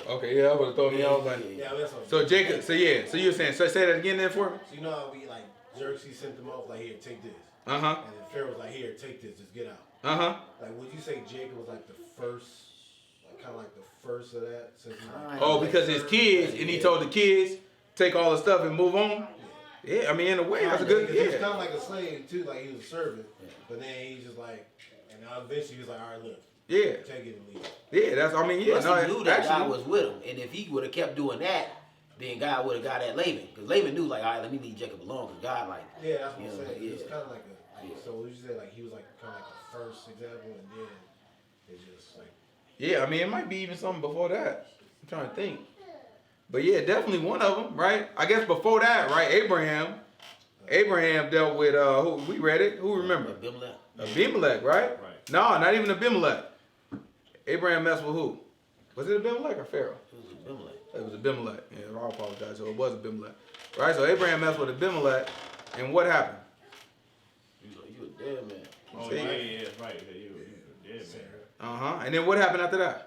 okay, yeah, I would have thought me. I was like, Yeah, that's what so Jacob, so you were saying, so say that again then for me? So you know how we like, Xerxes sent them off, like, here, take this. Uh-huh. And then Pharaoh was like, here, take this, just get out. Uh-huh. Like, would you say Jacob was like the first, like kind of like the first of that? Since he, like, Oh, because his kids, and he told the kids, take all the stuff and move on? Yeah, I mean, in a way, that's a good, He was yeah. kind of like a slave, too, like he was a servant. But then he's just like, and now eventually he was like, all right, look, Yeah, take it and leave it. yeah, that's, I mean, yeah. Plus he knew that God actually, was with him. And if he would have kept doing that, then God would have got at Laban. Because Laban knew, like, all right, let me leave Jacob alone. Because God, like, Yeah, that's what I'm saying. yeah. It was kind of like a, so would you say like he was like kind of like the first example and then it just like. yeah, I mean, it might be even something before that. I'm trying to think. But yeah, definitely one of them, right? I guess before that, right, Abraham dealt with, who we read it, who remember? Abimelech, right? Right. No, not even Abimelech. Abraham messed with who? Was it Abimelech or Pharaoh? It was Abimelech. It was Abimelech. Yeah, I apologize. So it was Abimelech. Right? So Abraham messed with Abimelech, and what happened? You like, you a dead man. Oh, See? yeah, right. Yeah, you dead, man. And then what happened after that?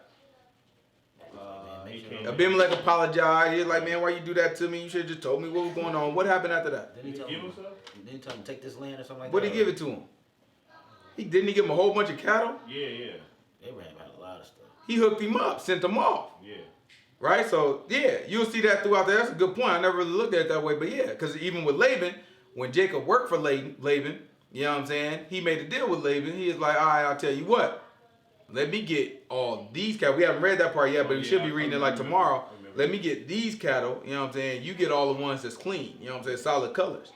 He came Abimelech apologized. He was like, man, why you do that to me? You should have just told me what was going on. What happened after that? Didn't he tell give him? him some? Didn't he tell him take this land or something like What that? did he give it to him? Didn't he give him a whole bunch of cattle? Yeah. Abraham had a lot of stuff. He hooked him up, sent him off. Yeah. Right? So, yeah, you'll see that throughout there. That's a good point. I never really looked at it that way. But, yeah, because even with Laban, when Jacob worked for Laban, you know what I'm saying? He made a deal with Laban. He was like, all right, I'll tell you what. Let me get all these cattle. We haven't read that part yet, but we should be reading it like tomorrow. Let me get these cattle. You know what I'm saying? You get all the ones that's clean. You know what I'm saying? Solid colors.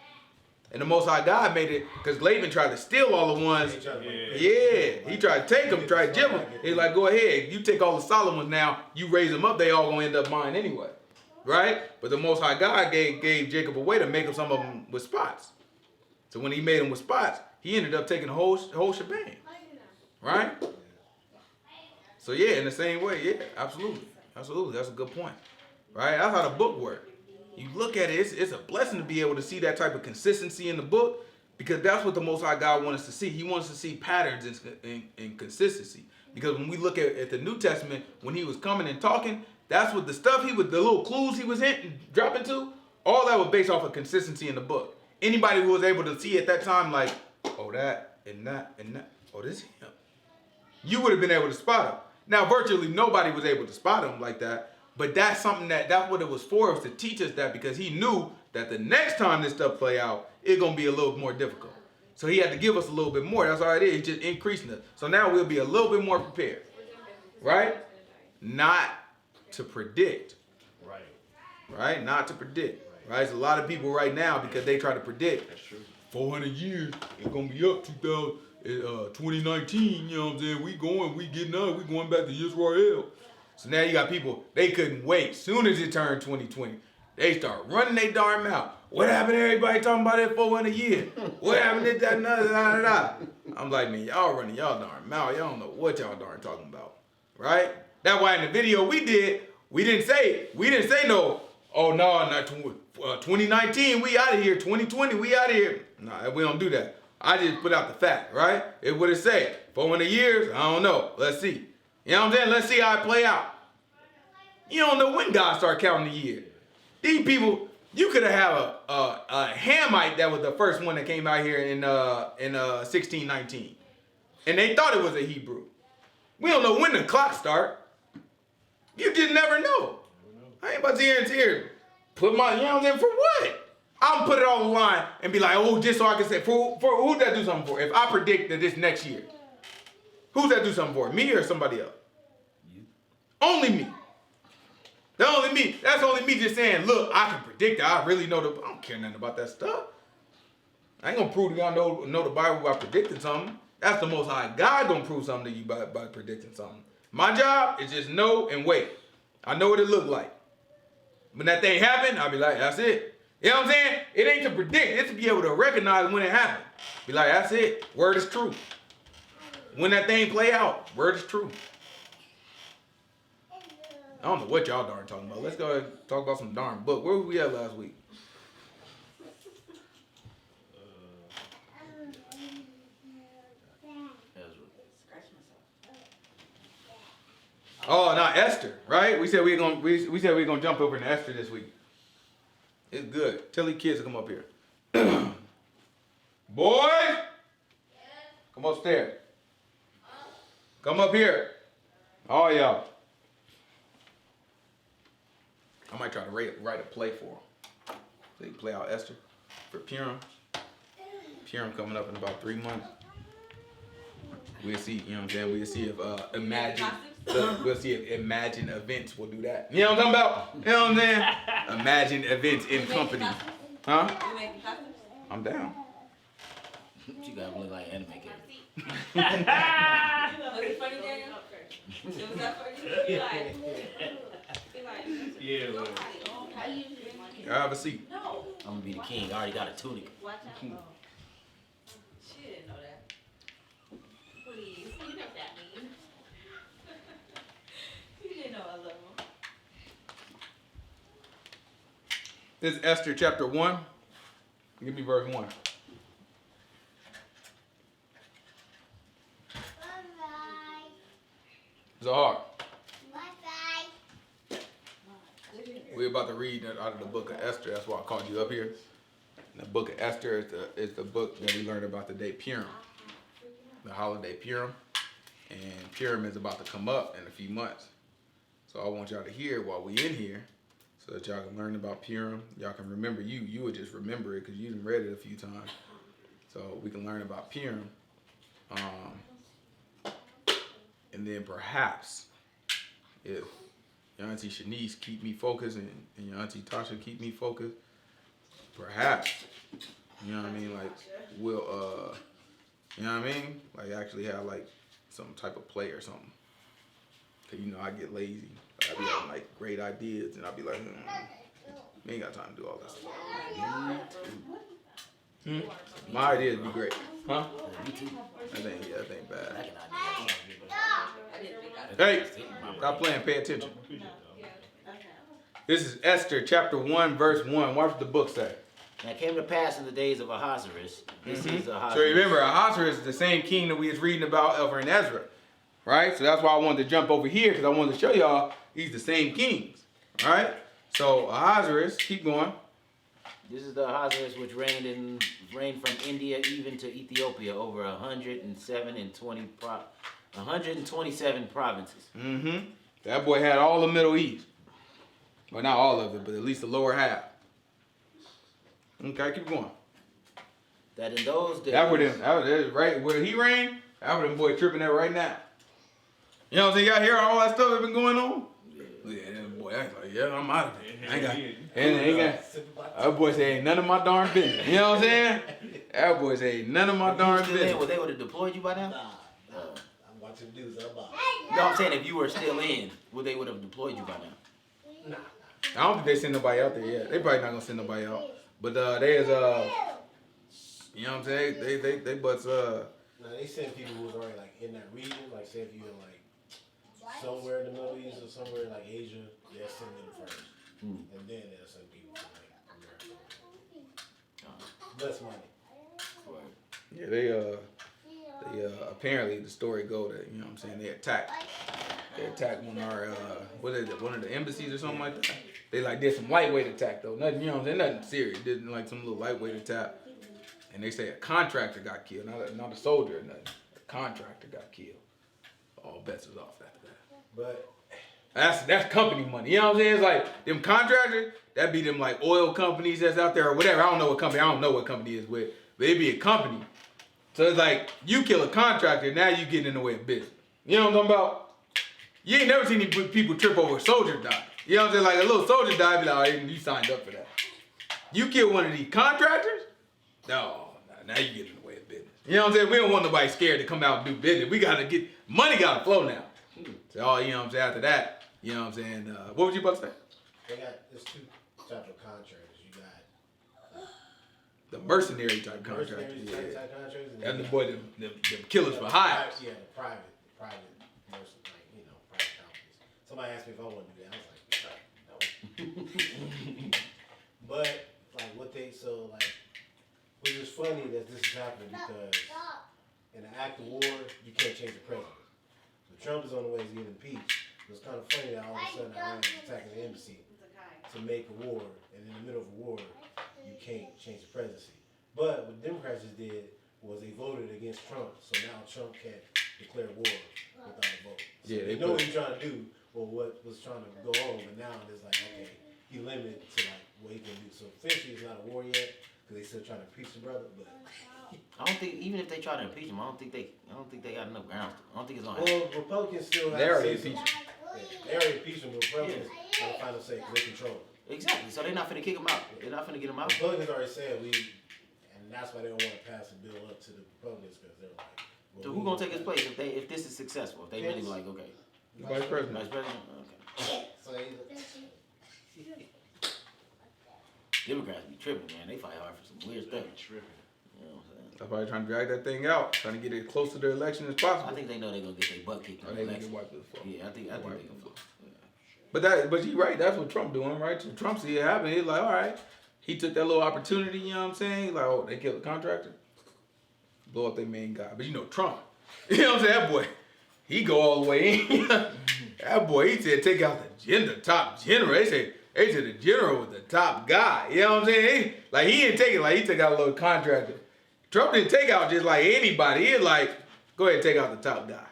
And the Most High God made it because Laban tried to steal all the ones. Yeah, he tried to take them, tried to jib them. He's like, go ahead. You take all the solid ones now. You raise them up. They all going to end up mine anyway. Right? But the Most High God gave Jacob a way to make him some of them with spots. So when he made them with spots, he ended up taking the whole shebang. Right? So yeah, in the same way, yeah, absolutely. That's a good point. Right? That's how the book works. You look at it, it's a blessing to be able to see that type of consistency in the book because that's what the Most High God wants us to see. He wants us to see patterns and consistency. Because when we look at the New Testament, when he was coming and talking, that's what the stuff the little clues he was dropping to, all that was based off of consistency in the book. Anybody who was able to see at that time, like, oh, that, and that, oh, this him. You would have been able to spot him. Now, virtually nobody was able to spot him like that. But that's something that's what it was for us to teach us that because he knew that the next time this stuff play out, it's going to be a little more difficult. So he had to give us a little bit more. That's all it is. He's just increasing it. So now we'll be a little bit more prepared. Right? Not to predict. Right? Not to predict. Right? There's a lot of people right now because they try to predict. That's true. 400 years, it's going to be up 2019, you know what I'm saying? We going back to Israel. So now you got people, they couldn't wait. Soon as it turned 2020, they start running their darn mouth. What happened to everybody talking about that 400 years? What happened to that? Nah. I'm like, man, y'all running y'all darn mouth. Y'all don't know what y'all darn talking about. Right? That's why in the video we didn't say no, oh no, not 2019, we out of here. 2020, we out of here. Nah, we don't do that. I just put out the fact, right? It would have said 400 years, I don't know. Let's see. You know what I'm saying? Let's see how it play out. You don't know when God started counting the year. These people, you could have a Hamite that was the first one that came out here in 1619. And they thought it was a Hebrew. We don't know when the clock start. You just never know. I ain't about to here put my, you know what I'm saying, for what? I'm gonna put it on the line and be like, oh, just so I can say, for who's that do something for? If I predict that this next year, who's that do something for? Me or somebody else? You. Only me. That's only me just saying, look, I can predict it. I really know I don't care nothing about that stuff. I ain't gonna prove to y'all know the Bible by predicting something. That's the Most High God gonna prove something to you by predicting something. My job is just know and wait. I know what it look like. When that thing happen, I'll be like, that's it. You know what I'm saying? It ain't to predict. It's to be able to recognize when it happened. Be like, that's it. Word is true. When that thing play out, word is true. I don't know what y'all darn talking about. Let's go ahead and talk about some darn book. Where were we at last week? Oh, not Esther, right? We said we were gonna jump over into Esther this week. It's good. Tell these kids to come up here. Boys, come upstairs. Come up here. All y'all. I might try to write a play for them. So they can play out Esther for Purim. Purim coming up in about 3 months. We'll see, you know what I'm saying? We'll see if we'll see if Imagine Events will do that. You know what I'm talking about? You know what I'm saying? Imagine Events in company. Huh? You making costumes? I'm down. She gotta look like anime character. Was it funny, Daniel? Was that funny? You like, Yeah, well. Have a seat. no. I'm gonna be the king. I already got a tunic. Watch out. She didn't know that. Please, you know what that means. You didn't know I love him. This is Esther chapter 1. Give me verse 1. Zahar. We're about to read out of the book of Esther. That's why I called you up here. And the book of Esther is the book that we learned about the day Purim, the holiday Purim. And Purim is about to come up in a few months. So I want y'all to hear while we in here so that y'all can learn about Purim. Y'all can remember you would just remember it because you done read it a few times. So we can learn about Purim. And then perhaps if your Auntie Shanice keep me focused and your Auntie Tasha keep me focused, perhaps, you know what I mean, like we'll you know what I mean, like actually have like some type of play or something. Cause you know I get lazy. I be having like great ideas and I'll be like, we ain't got time to do all this stuff. My ideas be great. Huh? That ain't bad. Hey, stop playing, pay attention. This is Esther chapter 1 verse 1. Watch what the book say. And it came to pass in the days of Ahasuerus. This is Ahasuerus. So remember, Ahasuerus is the same king that we was reading about over in Ezra. Right? So that's why I wanted to jump over here because I wanted to show y'all he's the same kings. Alright? So Ahasuerus, keep going. This is the Ahasuerus which reigned from India even to Ethiopia over 127 provinces. That boy had all the Middle East. Well, not all of it, but at least the lower half. Okay, keep going. That in those days. That was right where he reigned. That was them boy tripping there right now. You know what I'm saying? Y'all hear all that stuff that's been going on? Yeah, that boy acts like, yeah, I'm out of it. That boy say ain't none of my darn business. You know what I'm saying? That boy say ain't none of my darn business. Well, they would have deployed you by now? Nah. I'm watching the news. I'm about. No, I'm saying if you were still in, they would have deployed you by now? Nah. I don't think they send nobody out there yet. They probably not gonna send nobody out. But there's you know what I'm saying? They butts Now they send people who's already like in that region, like say if you're in like somewhere in the Middle East or somewhere in like Asia, they'll send them first. And then they'll send people to like America. Less money. Yeah, they apparently the story go that, you know what I'm saying, they attacked one of our one of the embassies or something like that. They like did some lightweight attack though. Nothing, you know what I'm saying, nothing serious. Did like some little lightweight attack. And they say a contractor got killed, not a soldier or nothing. A contractor got killed. All bets was off after that. But that's company money. You know what I'm saying? It's like them contractors, that be them like oil companies that's out there or whatever. I don't know what company is with, but it be a company. So it's like you kill a contractor, now you getting in the way of business. You know what I'm talking about? You ain't never seen any people trip over a soldier die. You know what I'm saying? Like a little soldier die, be like, oh, you signed up for that. You kill one of these contractors, no, now you get in the way of business. You know what I'm saying? We don't want nobody scared to come out and do business. We gotta get money, gotta flow now. So, you know what I'm saying? After that, you know what I'm saying? What was you about to say? there's two types of contractors. You got The mercenary type contractors. mercenary type contractors, and And the then boy, them killers for hire. Yeah, the private person, like private companies. Somebody asked me if I want to do that. I was like, no. But like which is funny that this is happening because in an act of war, you can't change the president. So Trump is on the way to get impeached. It was kind of funny that all of a sudden Iran is attacking the embassy to make a war, and in the middle of a war, you can't change the presidency. But what the Democrats just did was they voted against Trump, so now Trump can't declare war without a vote. So Yeah, they know what he's trying to do, or what was trying to go on, but now it's like, okay, he limited to like what he can do. So officially it's not a war yet, because they still trying to impeach the brother, but I don't think, even if they try to impeach him, I don't think they got enough grounds. I don't think it's gonna happen. well, Republicans still have They already to say impeached something. Yeah, they already impeached him, but Republicans have the final say because they control it. Exactly. So they're not finna kick him out. They're not finna get him out. Republicans already said and that's why they don't want to pass the bill up to the Republicans because they're like. Well, So who's gonna take his place if this is successful? If they really be like, okay, Vice President. Vice President, okay. So Democrats be tripping, man. They fight hard for some weird stuff. Tripping. You know what I'm saying? They're probably trying to drag that thing out, trying to get it close to the election as possible. I think they know they're gonna get their butt kicked Or in they the gonna get election. wiped to the floor. Yeah, I think they gonna. Yeah. But you right, that's what Trump doing, right? So Trump see it happen. He's like, all right. He took that little opportunity, you know what I'm saying? Like, oh, they killed the contractor. Blow up their main guy. But you know, Trump, you know what I'm saying? That boy, he go all the way in. That boy, he said, take out the top general. They said the general was the top guy. You know what I'm saying? He didn't take it like he took out a little contractor. Trump didn't take out just like anybody. He was like, go ahead and take out the top guy.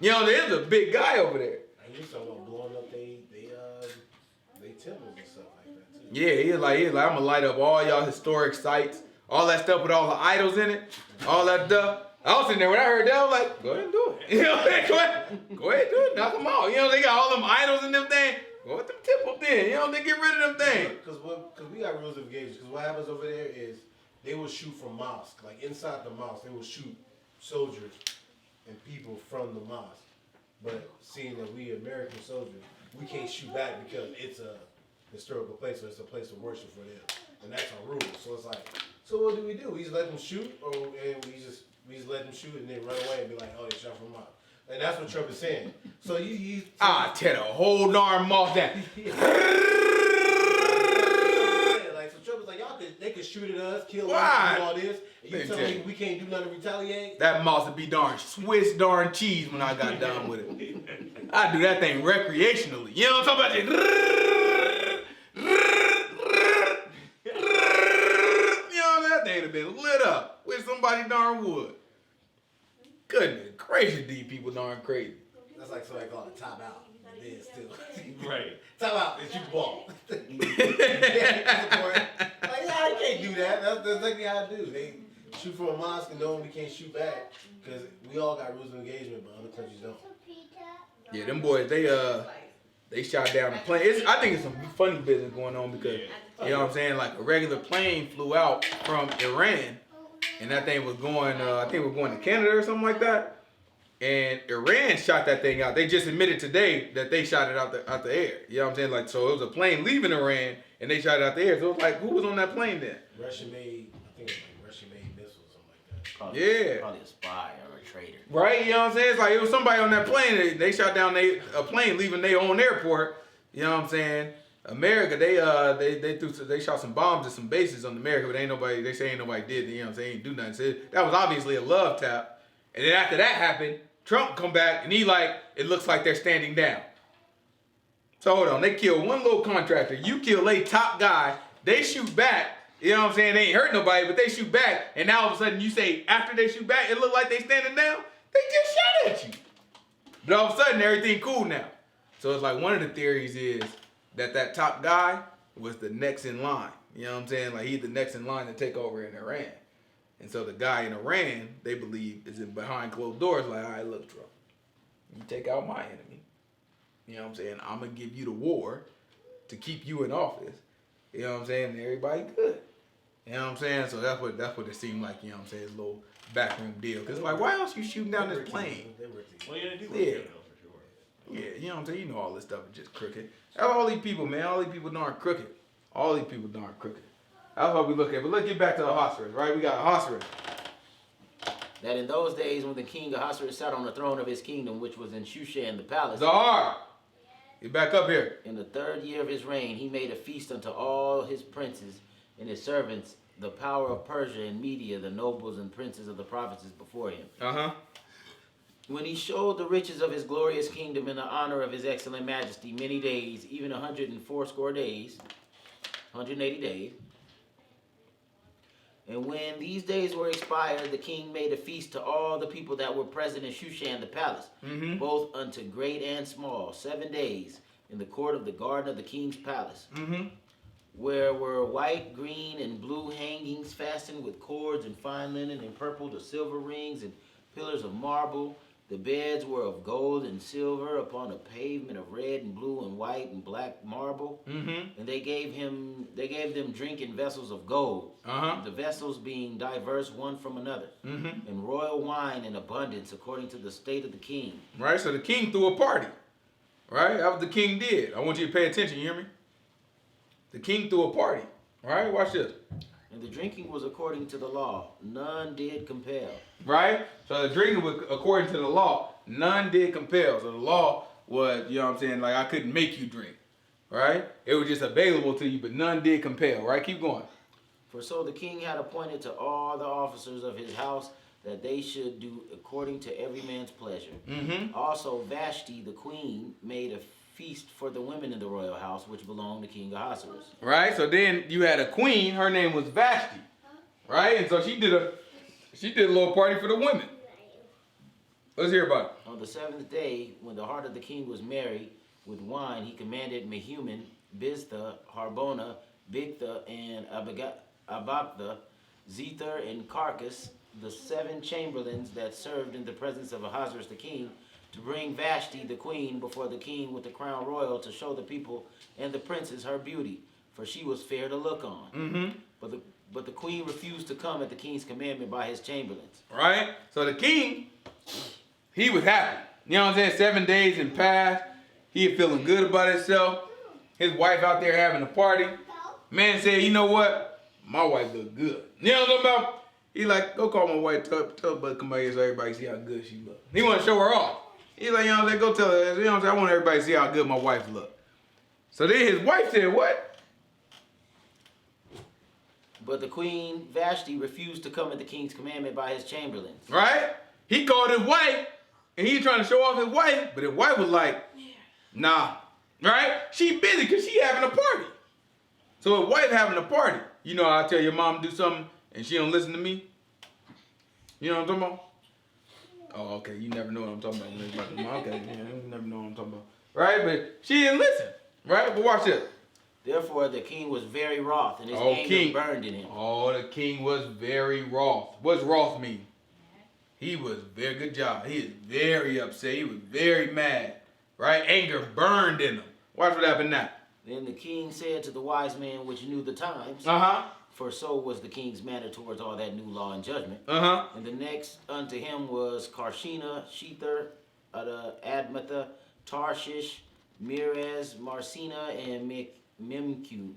You know, there's a big guy over there. And you talking about blowing up they temples and stuff like that too. Yeah, he was like, I'm gonna light up all y'all historic sites, all that stuff with all the idols in it, all that stuff. I was sitting there when I heard that, I was like, go ahead and do it. You know what I'm saying? Go ahead and do it. Knock them out. You know, they got all them idols in them things. Go with them temples then. You know, they get rid of them things. Because we got rules of engagement. Because what happens over there is they will shoot from mosque. Like inside the mosque, they will shoot soldiers and people from the mosque. But seeing that we American soldiers, we can't shoot back because it's a historical place, so it's a place of worship for them. And that's our rule. So it's like, so what do? We just let them shoot, and we just let them shoot and then run away and be like, oh, they shot from mosque. And that's what Trump is saying. So tear the whole darn mosque down. So Trump is like, they could shoot at us, kill Why? us, do all this. And you tell me we can't do nothing to retaliate? That mosque would be darn Swiss darn cheese when I got done with it. I do that thing recreationally. You know what I'm talking about? You know, that thing would have been lit up with somebody darn wood. Goodness gracious, these people darn crazy. That's like somebody called a top out. It is still. Right. Top out is you ball. Like, I can't do that. That's exactly how I do. They shoot from a mosque and know we can't shoot back because we all got rules of engagement, but other countries don't. Yeah, them boys, they shot down a plane. I think it's some funny business going on because, you know what I'm saying, like a regular plane flew out from Iran and that thing was going, I think it was going to Canada or something like that. And Iran shot that thing out. They just admitted today that they shot it out the air. You know what I'm saying? Like, so it was a plane leaving Iran and they shot it out the air. So it was like, who was on that plane then? Russian-made, I think it was like Russian-made missiles or something like that. Probably a spy or a traitor. Right, you know what I'm saying? It's like it was somebody on that plane. They shot down a plane leaving their own airport. You know what I'm saying? America, they shot some bombs at some bases on America, but they say ain't nobody did. You know what I'm saying? Ain't do nothing. So that was obviously a love tap. And then after that happened, Trump come back and he like, it looks like they're standing down. So hold on, they killed one little contractor. You kill a top guy, they shoot back. You know what I'm saying? They ain't hurt nobody, but they shoot back. And now all of a sudden you say, after they shoot back, it look like they standing down? They just shot at you. But all of a sudden, everything cool now. So it's like one of the theories is that top guy was the next in line. You know what I'm saying? Like he's the next in line to take over in Iran. And so the guy in Iran, they believe, is behind closed doors like, all right, look, Trump, you take out my enemy. You know what I'm saying? I'm going to give you the war to keep you in office. You know what I'm saying? And everybody good. You know what I'm saying? So that's what it seemed like, you know what I'm saying, it's a little backroom deal. Because like, why else you shooting down this plane? Well, yeah, they do. Yeah. For sure. Yeah, you know what I'm saying? You know all this stuff is just crooked. All these people, man, all these people darn crooked. All these people darn crooked. That's what we look at. But let's get back to Ahasuerus, right? We got Ahasuerus. That in those days when the king Ahasuerus sat on the throne of his kingdom, which was in Shushan the palace. Zahar, get back up here. In the 3rd year of his reign, he made a feast unto all his princes and his servants, the power of Persia and Media, the nobles and princes of the provinces before him. Uh-huh. When he showed the riches of his glorious kingdom and the honor of his excellent majesty many days, even 180 days, 180 days. And when these days were expired, the king made a feast to all the people that were present in Shushan the palace, both unto great and small, 7 days, in the court of the garden of the king's palace, where were white, green, and blue hangings fastened with cords and fine linen and purple to silver rings and pillars of marble. The beds were of gold and silver upon a pavement of red and blue and white and black marble. And they gave them drink in vessels of gold, the vessels being diverse one from another, and royal wine in abundance according to the state of the king. Right, so the king threw a party. Right, that's what the king did. I want you to pay attention, you hear me? The king threw a party. Right, watch this. And the drinking was according to the law. None did compel. Right? So the drinking was according to the law. None did compel. So the law was, you know what I'm saying, like I couldn't make you drink, right? It was just available to you, but none did compel, right? Keep going. For so the king had appointed to all the officers of his house that they should do according to every man's pleasure. Mm-hmm. Also Vashti, the queen, made a feast for the women in the royal house, which belonged to King Ahasuerus. Right? So then you had a queen, her name was Vashti, right? And so she did a little party for the women. Let's hear about it. On the 7th day, when the heart of the king was merry with wine, he commanded Mehuman, Biztha, Harbona, Bigtha, and Abagtha, Zethar, and Carcass, the 7 chamberlains that served in the presence of Ahasuerus the king, to bring Vashti the queen before the king with the crown royal, to show the people and the princes her beauty, for she was fair to look on. Mm-hmm. But the queen refused to come at the king's commandment by his chamberlains. Right? So the king, he was happy. You know what I'm saying? 7 days had passed. He was feeling good about himself. His wife out there having a party. Man said, you know what? My wife look good. You know what I'm talking about? He like, go call my wife, tell bud come out here so everybody see how good she look. He want to show her off. He like, you know what I'm saying? Go tell her, you know what I'm saying? I want everybody to see how good my wife look. So then his wife said, what? But the queen Vashti refused to come at the king's commandment by his chamberlains. Right? He called his wife, and he trying to show off his wife, but his wife was like, nah. Right? She busy because she having a party. So his wife having a party. You know, I tell your mom to do something, and she don't listen to me. You know what I'm talking about? Oh, okay. You never know what I'm talking about. When it's about the mom. Okay, yeah, you never know what I'm talking about. Right? But she didn't listen. Right? But watch this. Therefore the king was very wroth, and his anger burned in him. Oh, the king was very wroth. What's wroth mean? He was very good job. He is very upset. He was very mad. Right? Anger burned in him. Watch what happened now. Then the king said to the wise man which knew the times, for so was the king's manner towards all that new law and judgment. And the next unto him was Karshina, Shether, Admatha, Tarshish, Meres, Marcina, and Memucan,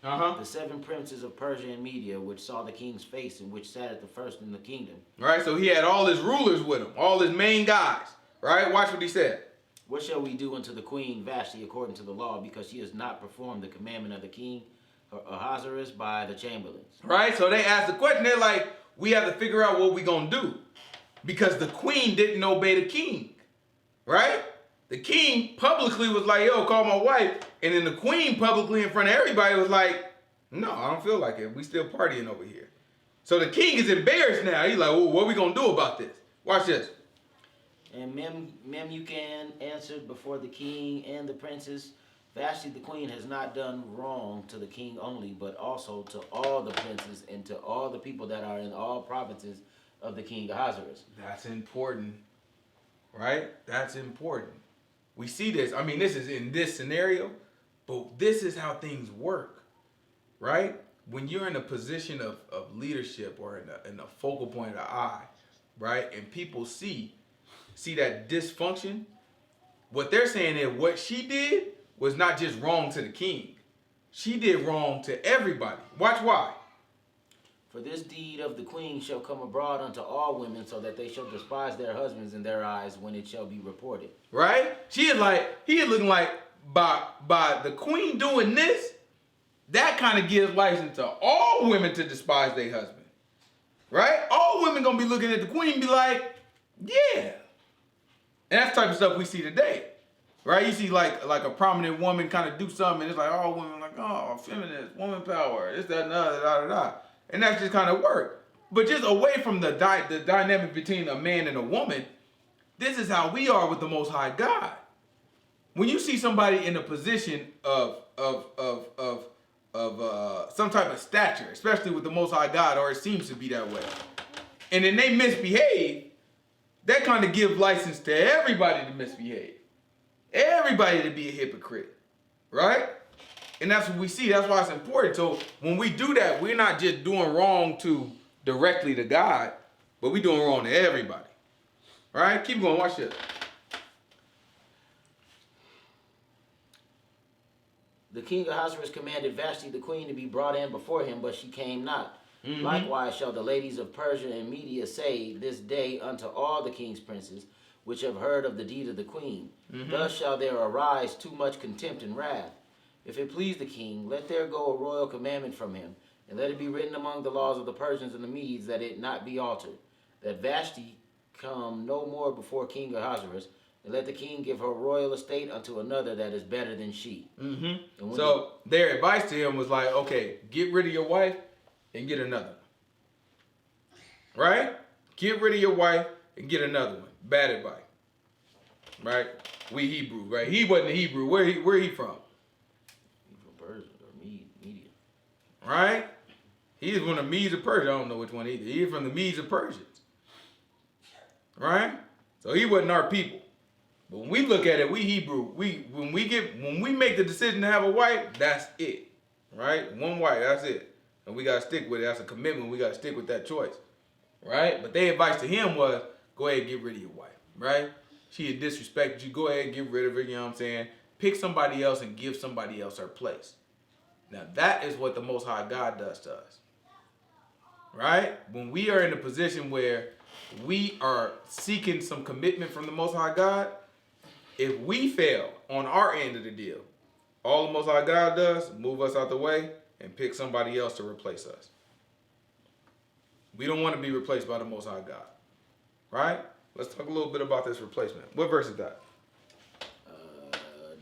the 7 princes of Persia and Media, which saw the king's face and which sat at the first in the kingdom. Right, so he had all his rulers with him, all his main guys. Right, watch what he said. What shall we do unto the queen Vashti according to the law, because she has not performed the commandment of the king Ahasuerus by the chamberlains? Right, so they asked the question. They're like, we have to figure out what we're going to do, because the queen didn't obey the king. Right? The king publicly was like, yo, call my wife. And then the queen publicly in front of everybody was like, no, I don't feel like it. We still partying over here. So the king is embarrassed now. He's like, well, what are we going to do about this? Watch this. And Memucan answered before the king and the princes, Vashti the queen has not done wrong to the king only, but also to all the princes and to all the people that are in all provinces of the king Ahasuerus. That's important, right? That's important. We see this. I mean, this is in this scenario, but this is how things work, right? When you're in a position of leadership or in a focal point of the eye, right? And people see that dysfunction, what they're saying is what she did was not just wrong to the king. She did wrong to everybody. Watch why. For this deed of the queen shall come abroad unto all women, so that they shall despise their husbands in their eyes when it shall be reported. Right? He is looking like by the queen doing this, that kind of gives license to all women to despise their husband. Right? All women gonna be looking at the queen and be like, yeah. And that's the type of stuff we see today. Right? You see like a prominent woman kind of do something, and it's like all women like, oh, feminist, woman power, this, that, and the other, da, da, da. And that's just kind of work. But just away from the dynamic between a man and a woman, this is how we are with the Most High God. When you see somebody in a position of some type of stature, especially with the Most High God, or it seems to be that way, and then they misbehave, that kind of gives license to everybody to misbehave. Everybody to be a hypocrite, right? And that's what we see. That's why it's important. So when we do that, we're not just doing wrong directly to God, but we're doing wrong to everybody. All right? Keep going. Watch this. The king Ahasuerus commanded Vashti the queen to be brought in before him, but she came not. Likewise shall the ladies of Persia and Media say this day unto all the king's princes, which have heard of the deed of the queen. Mhm. Thus shall there arise too much contempt and wrath. If it please the king, let there go a royal commandment from him, and let it be written among the laws of the Persians and the Medes that it not be altered, that Vashti come no more before King Ahasuerus, and let the king give her royal estate unto another that is better than she. And when So their advice to him was like, okay, get rid of your wife and get another. Right? Get rid of your wife and get another one. Bad advice. Right? We Hebrew, right? He wasn't a Hebrew. Where he from? from Persia or Media. Right? He's from the Medes of Persia. I don't know which one either. He's from the Medes of Persians. Right? So he wasn't our people. But when we look at it, we Hebrew, when we make the decision to have a wife, that's it. Right? One wife, that's it. And we gotta stick with it. That's a commitment. We gotta stick with that choice. Right? But their advice to him was, go ahead and get rid of your wife. Right? She had disrespected you. Go ahead and get rid of her, you know what I'm saying? Pick somebody else and give somebody else her place. Now that is what the Most High God does to us. Right? When we are in a position where we are seeking some commitment from the Most High God, if we fail on our end of the deal, all the Most High God does, move us out the way and pick somebody else to replace us. We don't want to be replaced by the Most High God. Right? Let's talk a little bit about this replacement. What verse is that?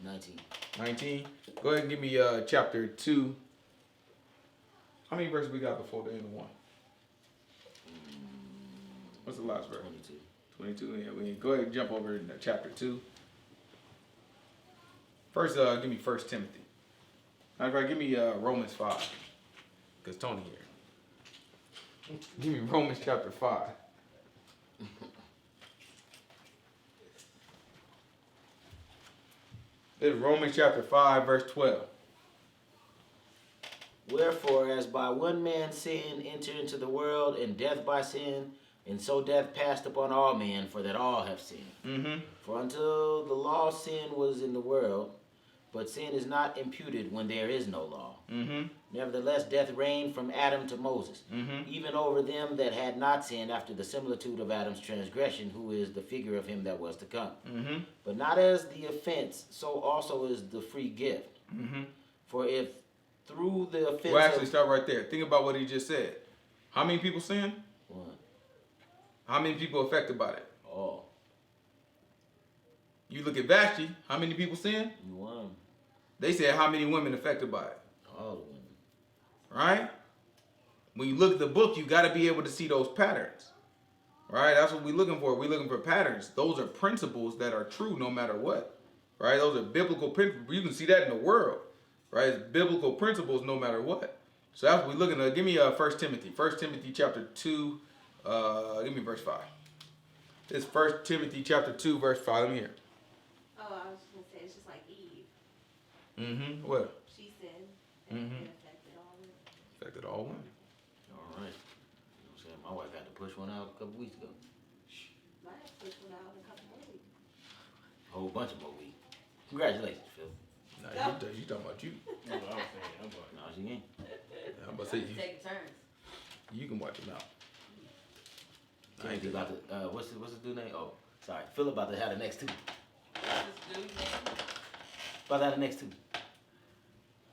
19. 19? Go ahead and give me chapter 2. How many verses we got before the end of 1? What's the last verse? 22. 22. Yeah, we go ahead and jump over to chapter 2. First, give me 1 Timothy. Matter of fact, give me Romans 5. Because Tony here. Give me Romans chapter 5. This is Romans chapter 5, verse 12. Wherefore, as by one man sin entered into the world, and death by sin, and so death passed upon all men, for that all have sinned. Mm-hmm. For until the law sin was in the world, but sin is not imputed when there is no law. Mm-hmm. Nevertheless, death reigned from Adam to Moses, Mm-hmm. even over them that had not sinned after the similitude of Adam's transgression, who is the figure of him that was to come. Mm-hmm. But not as the offense, so also is the free gift. Mm-hmm. For if through the offense Well, actually, start right there. Think about what he just said. How many people sin? One. How many people affected by it? All. You look at Vashti, how many people sin? One. They said how many women affected by it, All of them. right? When you look at the book, you got to be able to see those patterns, right? That's what we're looking for. We're looking for patterns. Those are principles that are true no matter what, right? Those are biblical principles. You can see that in the world, right? It's biblical principles no matter what. So that's what we're looking at. Give me 1 Timothy. 1 Timothy chapter 2, give me verse 5. This 1 Timothy chapter 2, verse 5. Let me hear. Oh, I was just gonna say it's just like Eve. Mm-hmm. What? She sinned and Mhm. it affected all women. Affected all women. All right. You know what I'm saying? My wife had to push one out a couple weeks ago. My ex pushed one out in a couple more weeks. A whole bunch of more weeks. Congratulations, Phil. Nah, you talking about you. That's what I was saying. I'm like, No, she ain't. I'm about to say Taking turns. you can watch him out. Timothy about to, what's the dude name? Oh, sorry. Phil about to have the next two. This dude name. About to have the next two.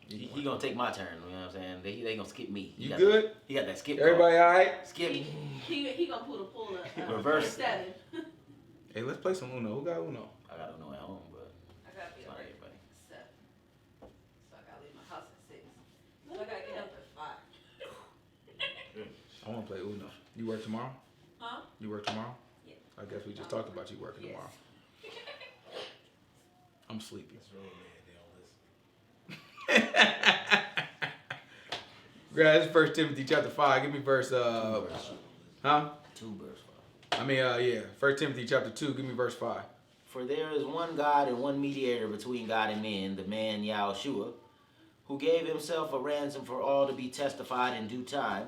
He gonna take my turn, you know what I'm saying? They gonna skip me. He You got good? That, he got that skip Everybody all right? card. Skip. He gonna pull the pull up. Reverse. 7. Hey, let's play some Uno. Who got Uno? I gotta know at home, but I gotta be it's up not at everybody. 7. So I gotta leave my house at 6. So I gotta get up at 5. I want to play Uno. You work tomorrow? Huh? You work tomorrow? Yeah. I guess we just talked about you working Yes. tomorrow. I'm sleepy. That's wrong, man. They don't listen. Guys, 1 Timothy chapter 5. Give me verse, huh? 2 verse 5. I mean, yeah. 1 Timothy chapter 2. Give me verse 5. For there is one God and one mediator between God and men, the man Yahushua, who gave himself a ransom for all to be testified in due time,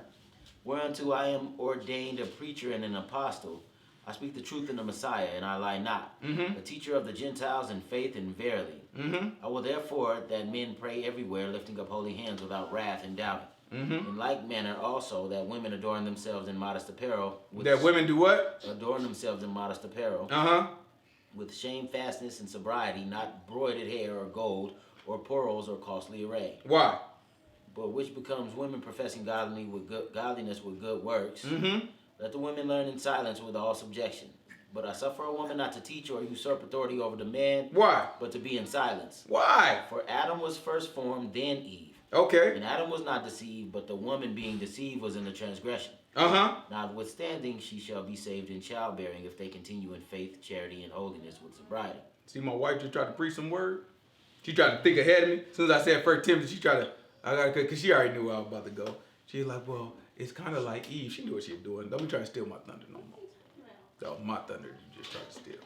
whereunto I am ordained a preacher and an apostle. I speak the truth in the Messiah, and I lie not. Mm-hmm. A teacher of the Gentiles in faith and verily. Mm-hmm. I will therefore that men pray everywhere, lifting up holy hands without wrath and doubting. Mm-hmm. In like manner also that women adorn themselves in modest apparel. That women do what? Adorn themselves in modest apparel. Uh-huh. with shamefastness and sobriety, not broidered hair or gold, or pearls or costly array. Why? But which becomes women professing godliness with good works. Mm-hmm. Let the women learn in silence with all subjection. But I suffer a woman not to teach or usurp authority over the man, Why? but to be in silence. Why? For Adam was first formed, then Eve. Okay. And Adam was not deceived, but the woman being deceived was in the transgression. Uh-huh. Notwithstanding, she shall be saved in childbearing if they continue in faith, charity, and holiness with sobriety. See, my wife just tried to preach some word. She tried to think ahead of me. As soon as I said 1 Timothy, she tried to, because she already knew where I was about to go. She was like, well, it's kind of like Eve. She knew what she was doing. Don't be trying to steal my thunder no more. So my thunder, you just tried to steal.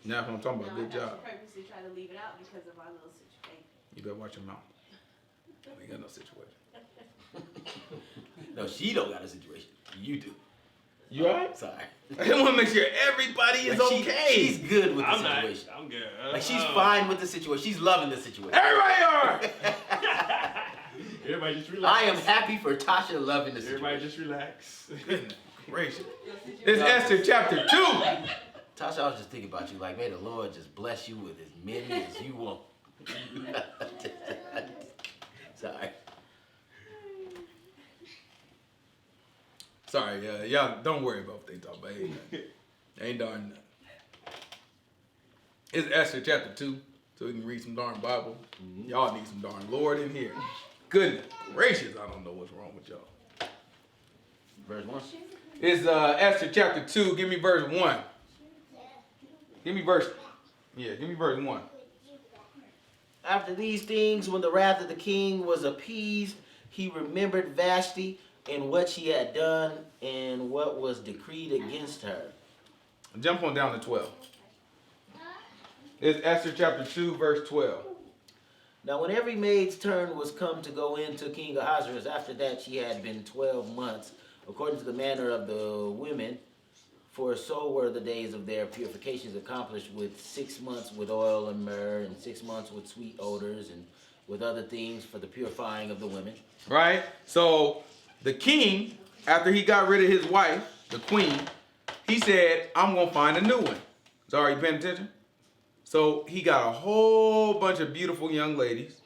Now what I'm talking about, good job. She purposely tried to leave it out because of our little situation. You better watch your mouth. We ain't got no situation. No, she don't got a situation. You do. You alright? Sorry. I just want to make sure everybody is Like, okay. She's good with the I'm not. situation. I'm good. Like, she's fine with the situation. She's loving the situation. Everybody alright. Everybody just relax. I am happy for Tasha loving the Everybody situation. just relax. Goodness gracious. It's Esther chapter 2. Tasha, I was just thinking about you. Like, may the Lord just bless you with as many as you want. Sorry. Sorry, y'all don't worry about what they talk about. Ain't darn nothing. It's Esther chapter 2, so we can read some darn Bible. Y'all need some darn Lord in here. Goodness gracious, I don't know what's wrong with y'all. Verse 1. It's Esther chapter 2. Give me verse 1. Give me verse 1. After these things, when the wrath of the king was appeased, he remembered Vashti and what she had done and what was decreed against her. Jump on down to 12. It's Esther chapter 2, verse 12. Now when every maid's turn was come to go in to King Ahasuerus, after that she had been 12 months, according to the manner of the women, for so were the days of their purifications accomplished, with 6 months with oil and myrrh, and 6 months with sweet odors, and with other things for the purifying of the women. Right? So the king, after he got rid of his wife, the queen, he said, I'm going to find a new one. Sorry, you paying attention? So he got a whole bunch of beautiful young ladies,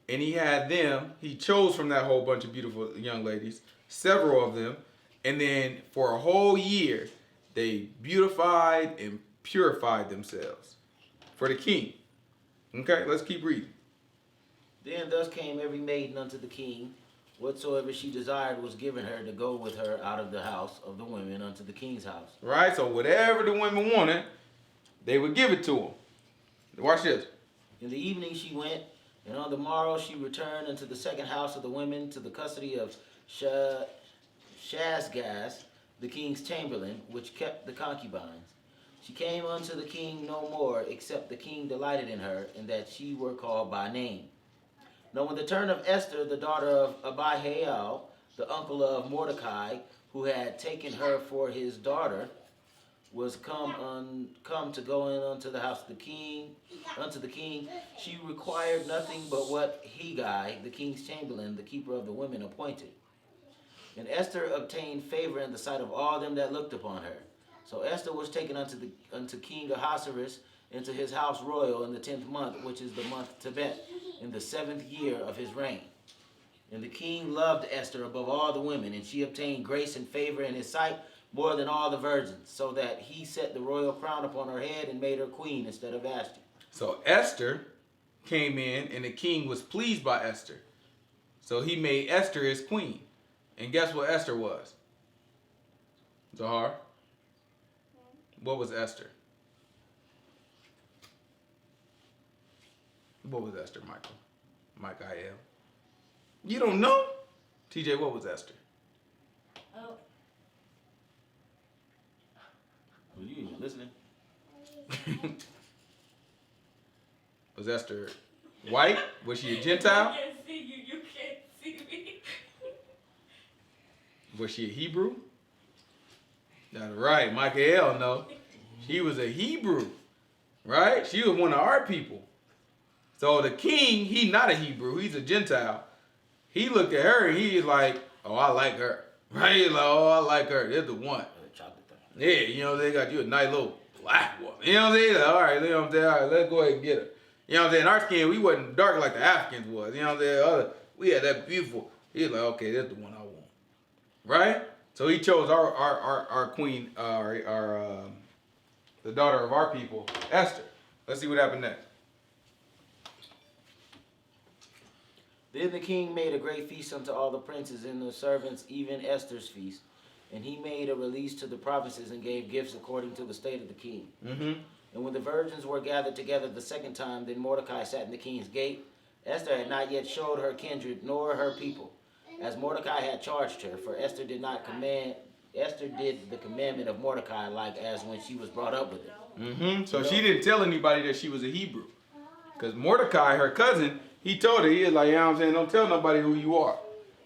and he had them, he chose from that whole bunch of beautiful young ladies, several of them, and then for a whole year, they beautified and purified themselves for the king. Okay, let's keep reading. Then thus came every maiden unto the king. Whatsoever she desired was given her to go with her out of the house of the women unto the king's house. Right, so whatever the women wanted, they would give it to them. Watch this. In the evening she went, and on the morrow she returned unto the second house of the women to the custody of Shashgaz, the king's chamberlain, which kept the concubines. She came unto the king no more, except the king delighted in her, and that she were called by name. Now when the turn of Esther, the daughter of Abihail, the uncle of Mordecai, who had taken her for his daughter, was come to go in unto the house of the king, she required nothing but what Hegai, the king's chamberlain, the keeper of the women, appointed. And Esther obtained favor in the sight of all them that looked upon her. So Esther was taken unto King Ahasuerus into his house royal in the 10th month, which is the month Tebet, in the 7th year of his reign. And the king loved Esther above all the women, and she obtained grace and favor in his sight more than all the virgins, so that he set the royal crown upon her head and made her queen instead of Vashti. So Esther came in, and the king was pleased by Esther. So he made Esther his queen. And guess what Esther was? Zahar? What was Esther? What was Esther, Michael? Mike I.L. You don't know? TJ, what was Esther? Oh, Were you even listening? Was Esther white? Was she a Gentile? I can't see you. You can't see me. Was she a Hebrew? That's right, Michael no. She was a Hebrew, right? She was one of our people. So the king, he's not a Hebrew, he's a Gentile. He looked at her and he's like, oh, I like her. Right? He's like, oh, I like her. They're the one. Chocolate thing. Yeah, you know, they got you a nice little black woman. You know what I'm saying? Like, all right, you know what I'm saying? All right, let's go ahead and get her. You know what I'm saying? Our skin, we wasn't dark like the Africans was. You know what I'm saying? We had that beautiful. He was like, okay, that's the one I want. Right? So he chose our queen, the daughter of our people, Esther. Let's see what happened next. Then the king made a great feast unto all the princes and the servants, even Esther's feast. And he made a release to the provinces and gave gifts according to the state of the king. Mm-hmm. And when the virgins were gathered together the second time, then Mordecai sat in the king's gate. Esther had not yet showed her kindred nor her people, as Mordecai had charged her, for Esther did the commandment of Mordecai like as when she was brought up with it. Mm-hmm. So she didn't tell anybody that she was a Hebrew. Because Mordecai, her cousin, he told her, he was like, you know what I'm saying, don't tell nobody who you are.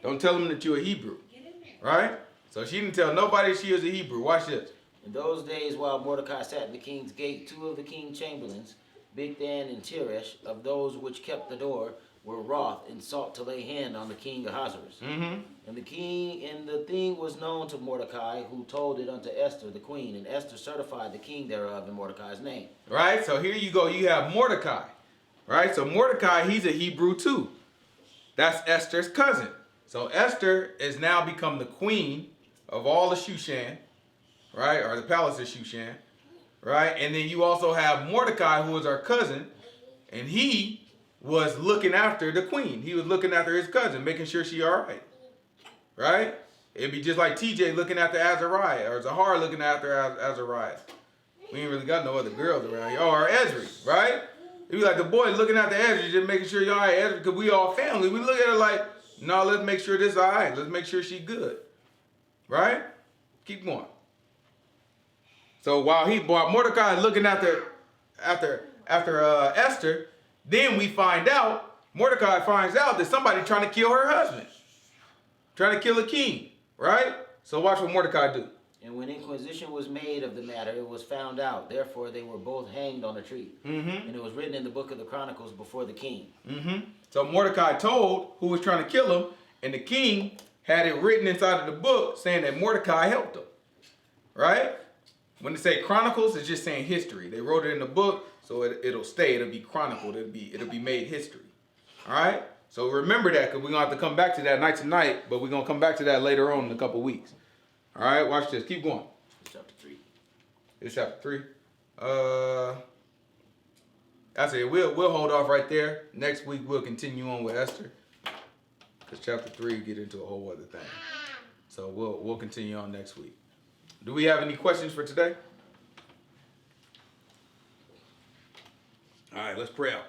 Don't tell them that you're a Hebrew. Right? So she didn't tell nobody she was a Hebrew. Watch this. In those days, while Mordecai sat in the king's gate, two of the king's chamberlains, Bigthan and Teresh, of those which kept the door, were wroth and sought to lay hand on the king Ahasuerus. Mm-hmm. And the thing was known to Mordecai, who told it unto Esther the queen, and Esther certified the king thereof in Mordecai's name. Right? So here you go. You have Mordecai. Right? So Mordecai, he's a Hebrew too. That's Esther's cousin. So Esther has now become the queen of all the Shushan, right? Or the palace of Shushan, right? And then you also have Mordecai, who is our cousin, and he was looking after the queen. He was looking after his cousin, making sure she all right, right? It'd be just like TJ looking after Azariah, or Zahar looking after Azariah. We ain't really got no other girls around here. Or Ezri, right? It'd be like the boy looking after Ezri, just making sure you're all right, Ezri, because we all family. We look at her like, no, let's make sure this all right. Let's make sure she good. Right? Keep going. So while Mordecai is looking after Esther, then we find out, Mordecai finds out that somebody trying to kill her husband. Trying to kill a king. Right? So watch what Mordecai do. And when inquisition was made of the matter, it was found out. Therefore they were both hanged on a tree. Mm-hmm. And it was written in the book of the Chronicles before the king. Mm-hmm. So Mordecai told who was trying to kill him, and the king had it written inside of the book saying that Mordecai helped him. Right? When they say Chronicles, it's just saying history. They wrote it in the book, so it'll stay. It'll be chronicled. It'll be made history. All right? So remember that, because we're going to have to come back to that night tonight, but we're going to come back to that later on in a couple weeks. All right? Watch this. Keep going. Chapter 3. It's chapter 3. That's it. We'll hold off right there. Next week, we'll continue on with Esther. Because chapter 3 get into a whole other thing. So we'll continue on next week. Do we have any questions for today? All right, let's pray out.